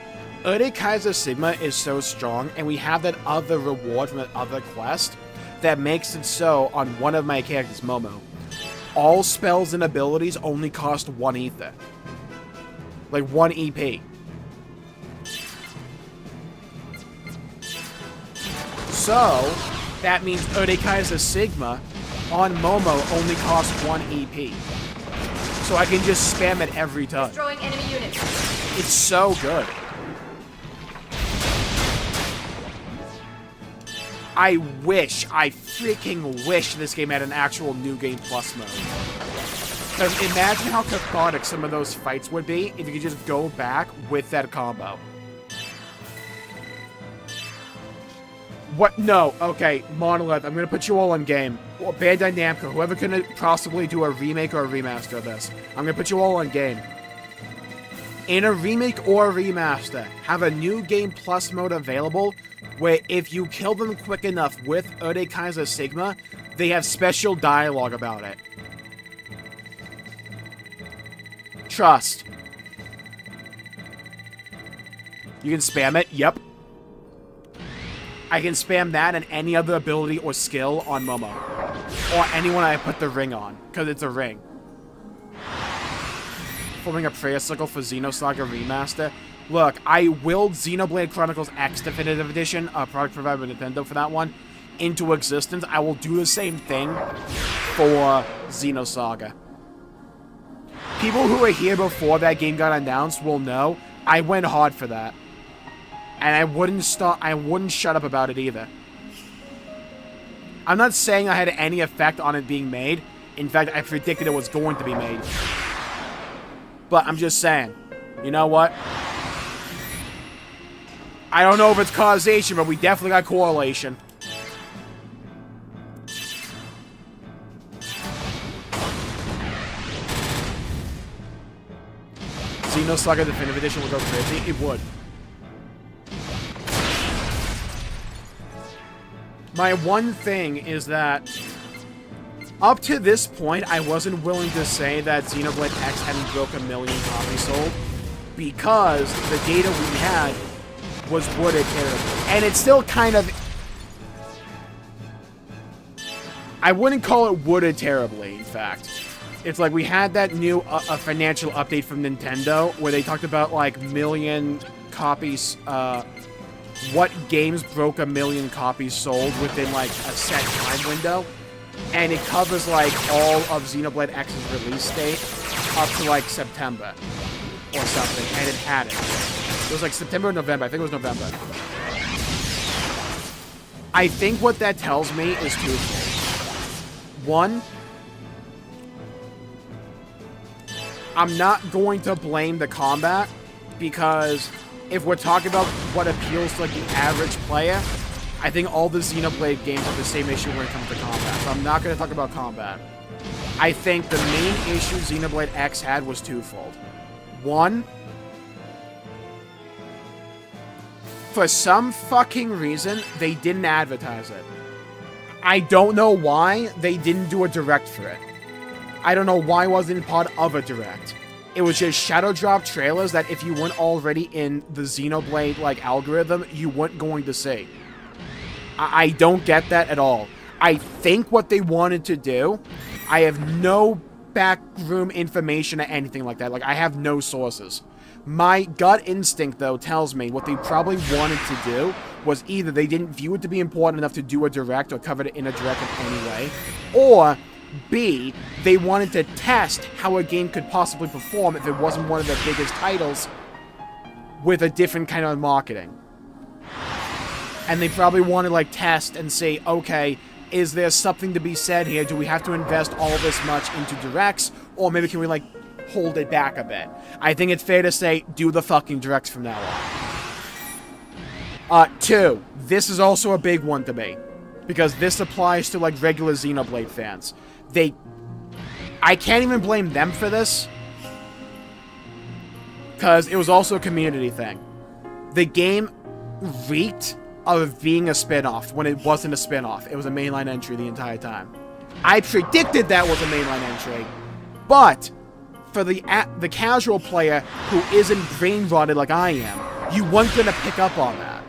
Kaiser Sigma is so strong, and we have that other reward from that other quest that makes it so, on one of my characters, Momo, all spells and abilities only cost 1 ether. Like, 1 EP. So, that means Kaiser Sigma on Momo only costs 1 EP. So I can just spam it every time. Destroying enemy units. It's so good. I freaking wish this game had an actual New Game Plus mode. Because imagine how cathartic some of those fights would be if you could just go back with that combo. What? No. Okay, Monolith, I'm going to put you all in game. Well, Bandai Namco, whoever can possibly do a remake or a remaster of this, I'm going to put you all in game. In a remake or a remaster, have a New Game Plus mode available where if you kill them quick enough with Kaiser Sigma, they have special dialogue about it. Trust. You can spam it? Yep. I can spam that and any other ability or skill on Momo. Or anyone I put the ring on, because it's a ring. Forming a prayer circle for Xenosaga Remaster. Look, I willed Xenoblade Chronicles X Definitive Edition, a product provided by Nintendo for that one, into existence. I will do the same thing for Xenosaga. People who were here before that game got announced will know I went hard for that. And I wouldn't shut up about it either. I'm not saying I had any effect on it being made. In fact, I predicted it was going to be made. But I'm just saying, you know what? I don't know if it's causation, but we definitely got correlation. Xenosaga Definitive Edition will go crazy? It would. My one thing is that up to this point, I wasn't willing to say that Xenoblade X hadn't broke 1 million copies sold because the data we had was wooded terribly. And it's still kind of... I wouldn't call it wooded terribly, in fact. It's like we had that new financial update from Nintendo where they talked about, like, million copies... what games broke 1 million copies sold within, like, a set time window. And it covers, like, all of Xenoblade X's release date up to, like, September or something. And it had it. It was, like, September or November. I think it was November. I think what that tells me is twofold. One, I'm not going to blame the combat because... if we're talking about what appeals to, like, the average player, I think all the Xenoblade games have the same issue when it comes to combat. So I'm not going to talk about combat. I think the main issue Xenoblade X had was twofold. One, For some fucking reason, they didn't advertise it. I don't know why they didn't do a direct for it. I don't know why it wasn't part of a direct. It was just shadow drop trailers that if you weren't already in the Xenoblade, like, algorithm, you weren't going to see. I don't get that at all. I think what they wanted to do, I have no backroom information or anything like that. Like, I have no sources. My gut instinct, though, tells me what they probably wanted to do was either they didn't view it to be important enough to do a direct or cover it in a direct in any way, or B, they wanted to test how a game could possibly perform if it wasn't one of their biggest titles with a different kind of marketing. And they probably want to, like, test and say, okay, is there something to be said here? Do we have to invest all this much into directs? Or maybe can we, like, hold it back a bit? I think it's fair to say, do the fucking directs from now on. 2, this is also a big one to me. Because this applies to, like, regular Xenoblade fans. I can't even blame them for this. Because it was also a community thing. The game reeked of being a spin-off when it wasn't a spin-off. It was a mainline entry the entire time. I predicted that was a mainline entry, but for the casual player who isn't brain-rotted like I am, you weren't going to pick up on that.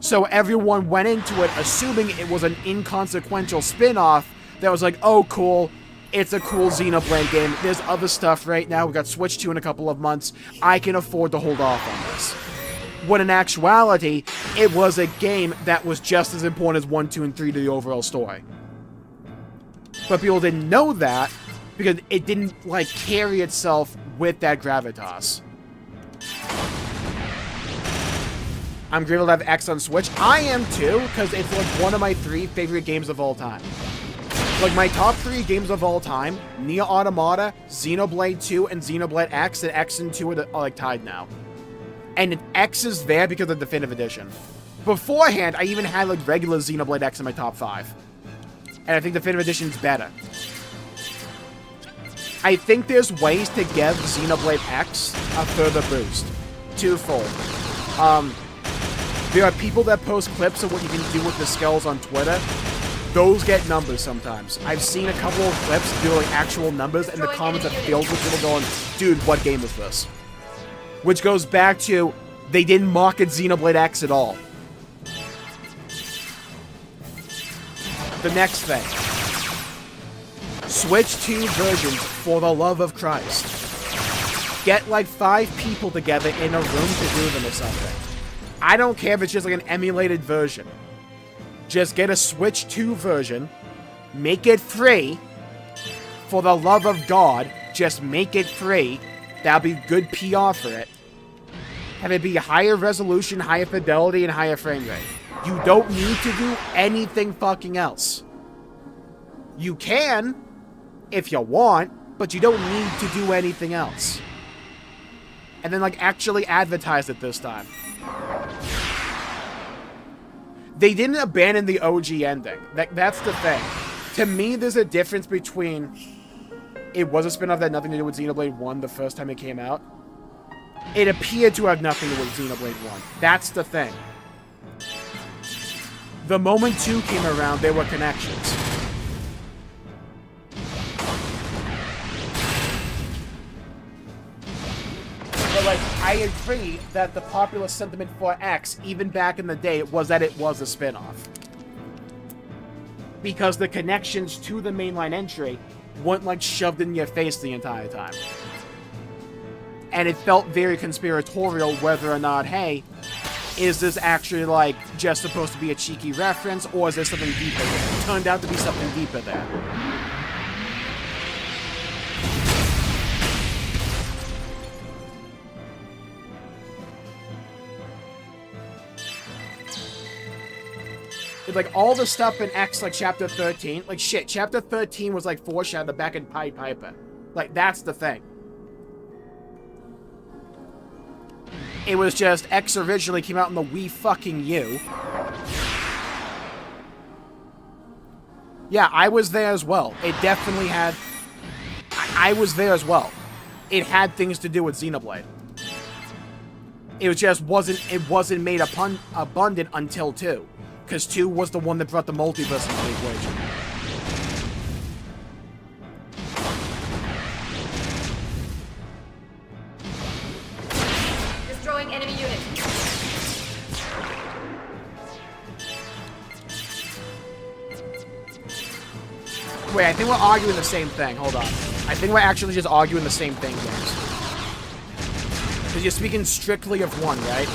So everyone went into it assuming it was an inconsequential spin-off that was like, oh, cool, it's a cool Xenoblade game. There's other stuff right now. We got Switch 2 in a couple of months. I can afford to hold off on this. When in actuality, it was a game that was just as important as 1, 2, and 3 to the overall story. But people didn't know that because it didn't, like, carry itself with that gravitas. I'm grateful to have X on Switch. I am too, because it's, like, one of my 3 favorite games of all time. Like, my top 3 games of all time, Nier Automata, Xenoblade 2, and Xenoblade X, and X and 2 are, like, tied now. And X is there because of the Definitive Edition. Beforehand, I even had, like, regular Xenoblade X in my top 5. And I think the Definitive Edition is better. I think there's ways to give Xenoblade X a further boost. Twofold. There are people that post clips of what you can do with the skulls on Twitter. Those get numbers sometimes. I've seen a couple of clips do, like, actual numbers, and the comments are filled with people going, dude, what game is this? Which goes back to, they didn't market Xenoblade X at all. The next thing. Switch 2 versions for the love of Christ. Get, like, 5 people together in a room to do them or something. I don't care if it's just, like, an emulated version. Just get a Switch 2 version, make it free. For the love of God, just make it free. That'll be good PR for it. Have it be higher resolution, higher fidelity, and higher frame rate. You don't need to do anything fucking else. You can, if you want, but you don't need to do anything else. And then, like, actually advertise it this time. They didn't abandon the OG ending. That's the thing. To me, there's a difference between it was a spin-off that had nothing to do with Xenoblade 1 the first time it came out. It appeared to have nothing to do with Xenoblade 1. That's the thing. The moment 2 came around, there were connections. But, like, I agree that the popular sentiment for X, even back in the day, was that it was a spin-off. Because the connections to the mainline entry weren't, like, shoved in your face the entire time. And it felt very conspiratorial whether or not, hey, is this actually, like, just supposed to be a cheeky reference, or is there something deeper there? It turned out to be something deeper there. Like, all the stuff in X, like, Chapter 13, like, shit, Chapter 13 was, like, foreshadowed back in Pied Piper. Like, that's the thing. It was just, X originally came out in the Wii fucking U. Yeah, I was there as well. It definitely had... I was there as well. It had things to do with Xenoblade. It just wasn't made abundant until 2. Because 2 was the one that brought the multiverse into the equation. Destroying enemy unit. Wait, I think we're arguing the same thing. Hold on. I think we're actually just arguing the same thing, guys. Because you're speaking strictly of 1, right?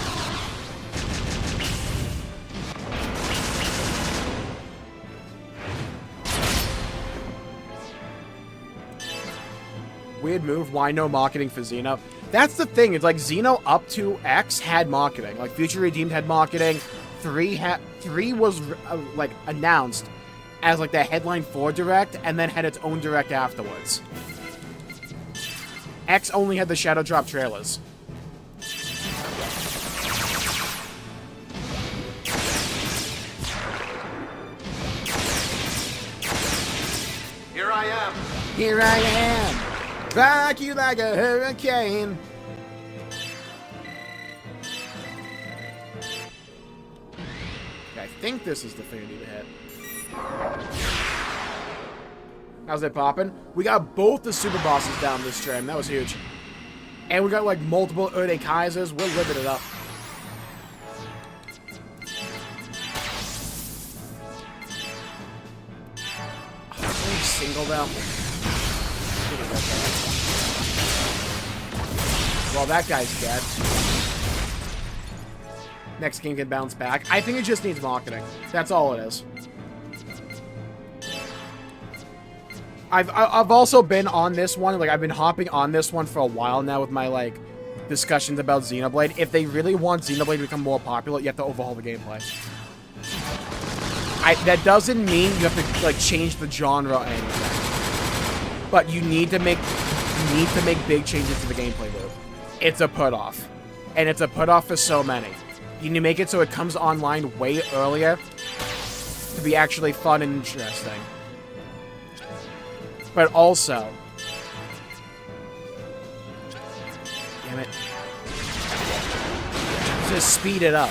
Weird move. Why no marketing for Xeno? That's the thing. It's like Xeno up to X had marketing. Like Future Redeemed had marketing. 3 was like announced as like the headline for Direct, and then had its own Direct afterwards. X only had the Shadow Drop trailers. Here I am. Here I am, rock you like a hurricane. I think this is the thing I need to hit. How's it poppin'? We got both the super bosses down this stream. That was huge. And we got like multiple Erde Kaisers. We're living it up. Single them. Well, that guy's dead. Next game can bounce back. I think it just needs marketing. That's all it is. I've also been on this one. Like, I've been hopping on this one for a while now with my, like, discussions about Xenoblade. If they really want Xenoblade to become more popular, you have to overhaul the gameplay. That doesn't mean you have to, like, change the genre or anything. But you need to make big changes to the gameplay loop. It's a put-off. And it's a put-off for so many. You need to make it so it comes online way earlier to be actually fun and interesting. But also... Damn it. Just speed it up.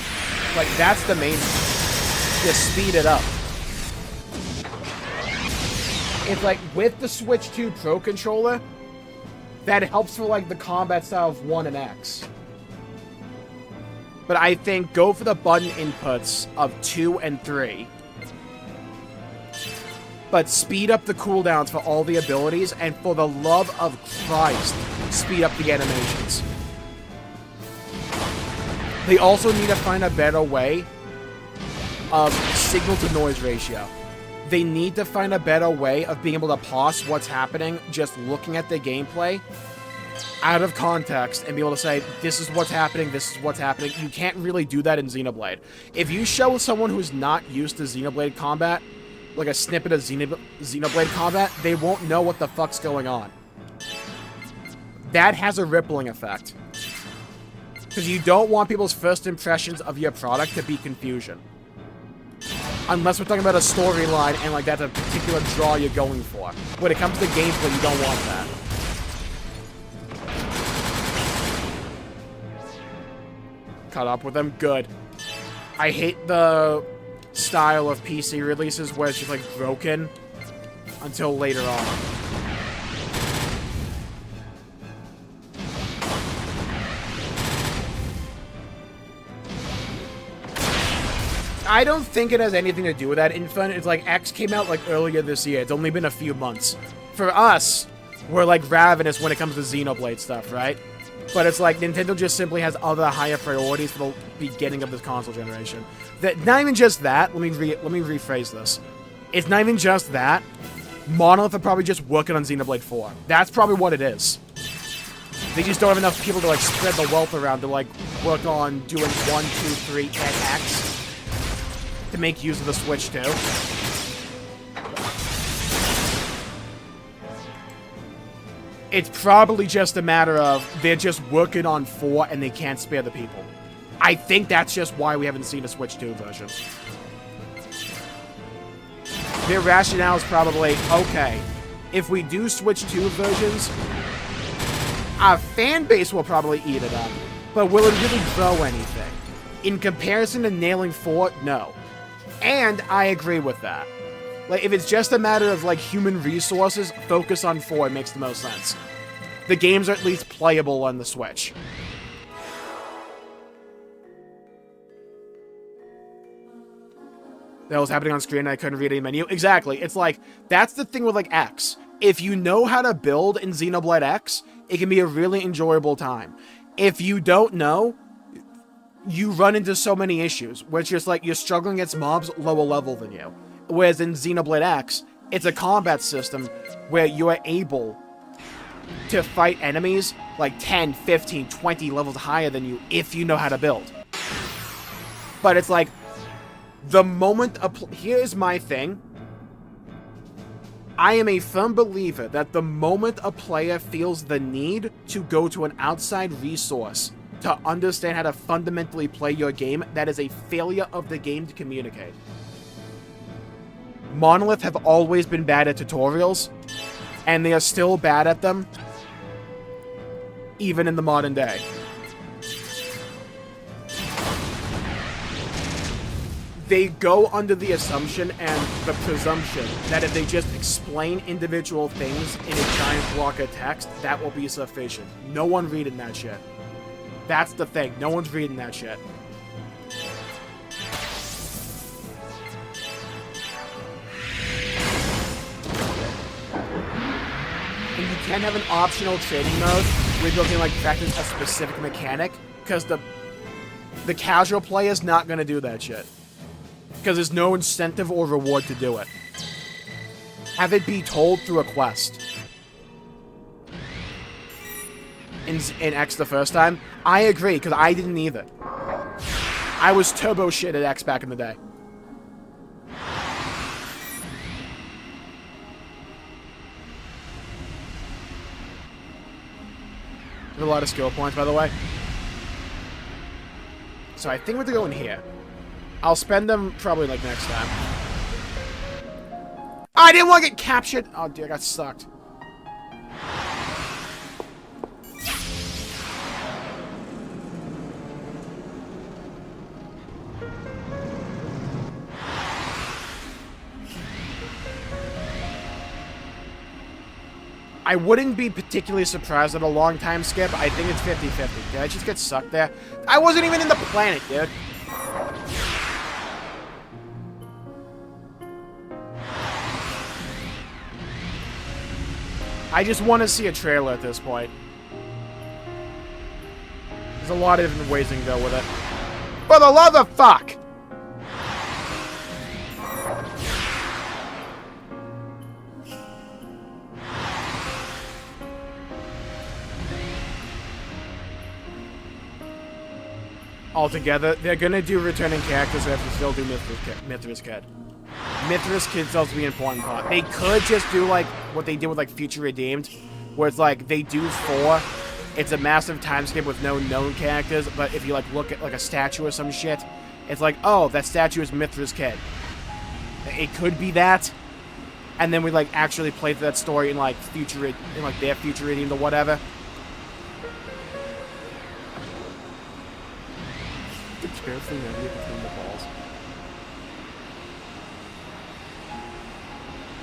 Like, that's the main... Just speed it up. It's like, with the Switch 2 Pro controller, that helps for, like, the combat style of 1 and X. But I think go for the button inputs of 2 and 3. But speed up the cooldowns for all the abilities, and for the love of Christ, speed up the animations. They also need to find a better way of signal-to-noise ratio. They need to find a better way of being able to pause what's happening just looking at the gameplay out of context and be able to say, this is what's happening, this is what's happening. You can't really do that in Xenoblade. If you show someone who's not used to Xenoblade combat, like a snippet of Xenoblade combat, they won't know what the fuck's going on. That has a rippling effect. Because you don't want people's first impressions of your product to be confusion. Unless we're talking about a storyline and like that's a particular draw you're going for. When it comes to gameplay, you don't want that. Caught up with them? Good. I hate the style of PC releases where it's just like broken until later on. I don't think it has anything to do with that. Infinite, it's like X came out like earlier this year. It's only been a few months. For us, we're like ravenous when it comes to Xenoblade stuff, right? But it's like Nintendo just simply has other higher priorities for the beginning of this console generation. Not even just that. Let me rephrase this. It's not even just that. Monolith are probably just working on Xenoblade 4. That's probably what it is. They just don't have enough people to like spread the wealth around to like work on doing 1, 2, 3, and X to make use of the Switch 2. It's probably just a matter of they're just working on 4 and they can't spare the people. I think that's just why we haven't seen a Switch 2 version. Their rationale is probably, okay, if we do Switch 2 versions, our fan base will probably eat it up. But will it really grow anything? In comparison to nailing 4, no. And I agree with that. Like, if it's just a matter of, like, human resources, focus on 4, it makes the most sense. The games are at least playable on the Switch. That was happening on screen and I couldn't read any menu. Exactly. It's like, that's the thing with, like, X. If you know how to build in Xenoblade X, it can be a really enjoyable time. If you don't know, you run into so many issues, where it's just like, you're struggling against mobs lower level than you. Whereas in Xenoblade X, it's a combat system where you are able to fight enemies like 10, 15, 20 levels higher than you if you know how to build. But it's like, the moment here's my thing. I am a firm believer that the moment a player feels the need to go to an outside resource to understand how to fundamentally play your game, that is a failure of the game to communicate. Monolith have always been bad at tutorials, and they are still bad at them, even in the modern day. They go under the assumption and the presumption that if they just explain individual things in a giant block of text, that will be sufficient. No one reading that shit. That's the thing. No one's reading that shit. And you can have an optional training mode where you can, like, practice a specific mechanic, because the casual player is not going to do that shit. Because there's no incentive or reward to do it. Have it be told through a quest. In X the first time, I agree, because I didn't either. I was turbo shit at X back in the day. There's a lot of skill points, by the way. So I think we're going to go in here. I'll spend them probably, like, next time. I didn't want to get captured! Oh, dear, I got sucked. I wouldn't be particularly surprised at a long time skip. I think it's 50-50. Did I just get sucked there? I wasn't even in the planet, dude. I just want to see a trailer at this point. There's a lot of different ways you can go with it. For the love of fuck! Altogether, they're gonna do returning characters who have to still do Mithra's Kid. Mithra's Kid still has to be an important part. They could just do, like, what they did with, like, Future Redeemed, where it's like, they do 4, it's a massive time skip with no known characters, but if you, like, look at, like, a statue or some shit, it's like, oh, that statue is Mithra's Kid. It could be that, and then we, like, actually play through that story in, like, their Future Redeemed or whatever. Carefully navigate between the balls.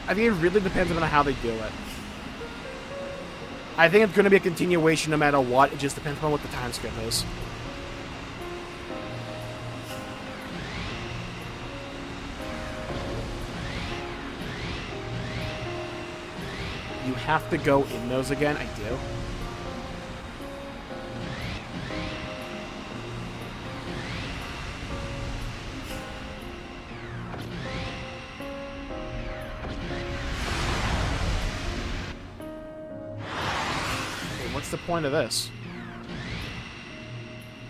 I think it really depends on how they do it. I think it's going to be a continuation no matter what. It just depends on what the time skip is. You have to go in those again? I do. What's the point of this?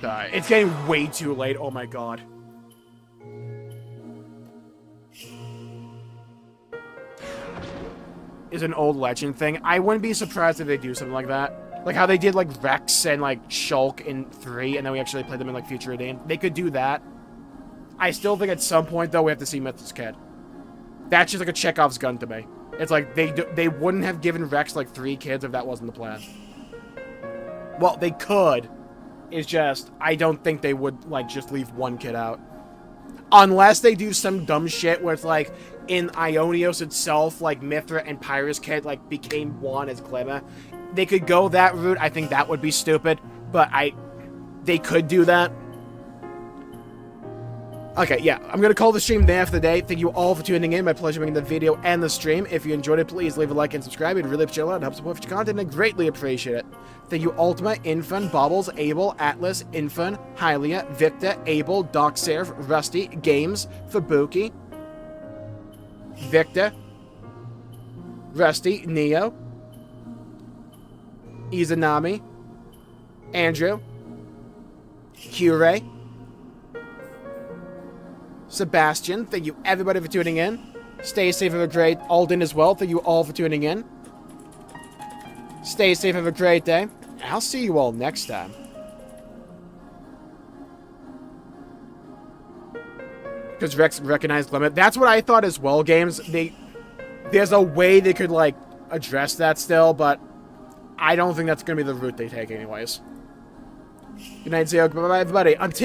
It's getting way too late. Oh my god. Is an old legend thing. I wouldn't be surprised if they do something like that. Like how they did, like, Rex and, like, Shulk in 3, and then we actually played them in, like, Future Redeemed. They could do that. I still think at some point, though, we have to see Mithra's Kid. That's just like a Chekhov's gun to me. It's like, they wouldn't have given Rex, like, 3 kids if that wasn't the plan. Well, they could, It's just, I don't think they would, like, just leave one kid out. Unless they do some dumb shit where it's like, in Ionios itself, like, Mithra and Pyrrhus Kid, like, became one as Glimmer. They could go that route. I think that would be stupid. But they could do that. Okay, yeah, I'm going to call the stream there for the day. Thank you all for tuning in. My pleasure making the video and the stream. If you enjoyed it, please leave a like and subscribe. It'd really appreciate it. It helps support future content, and I greatly appreciate it. Thank you, Ultima, Infern, Bobbles, Abel, Atlas, Infern, Hylia, Victor, Abel, Darkserve, Rusty, Games, Fubuki, Victor, Rusty, Neo, Izanami, Andrew, Q-Ray, Sebastian, thank you everybody for tuning in. Stay safe, have a great Alden as well. Thank you all for tuning in. Stay safe, have a great day. I'll see you all next time. Because Rex recognized limit. That's what I thought as well, games. There's a way they could, like, address that still, but I don't think that's going to be the route they take anyways. Good night, Zio. Bye-bye, everybody. Until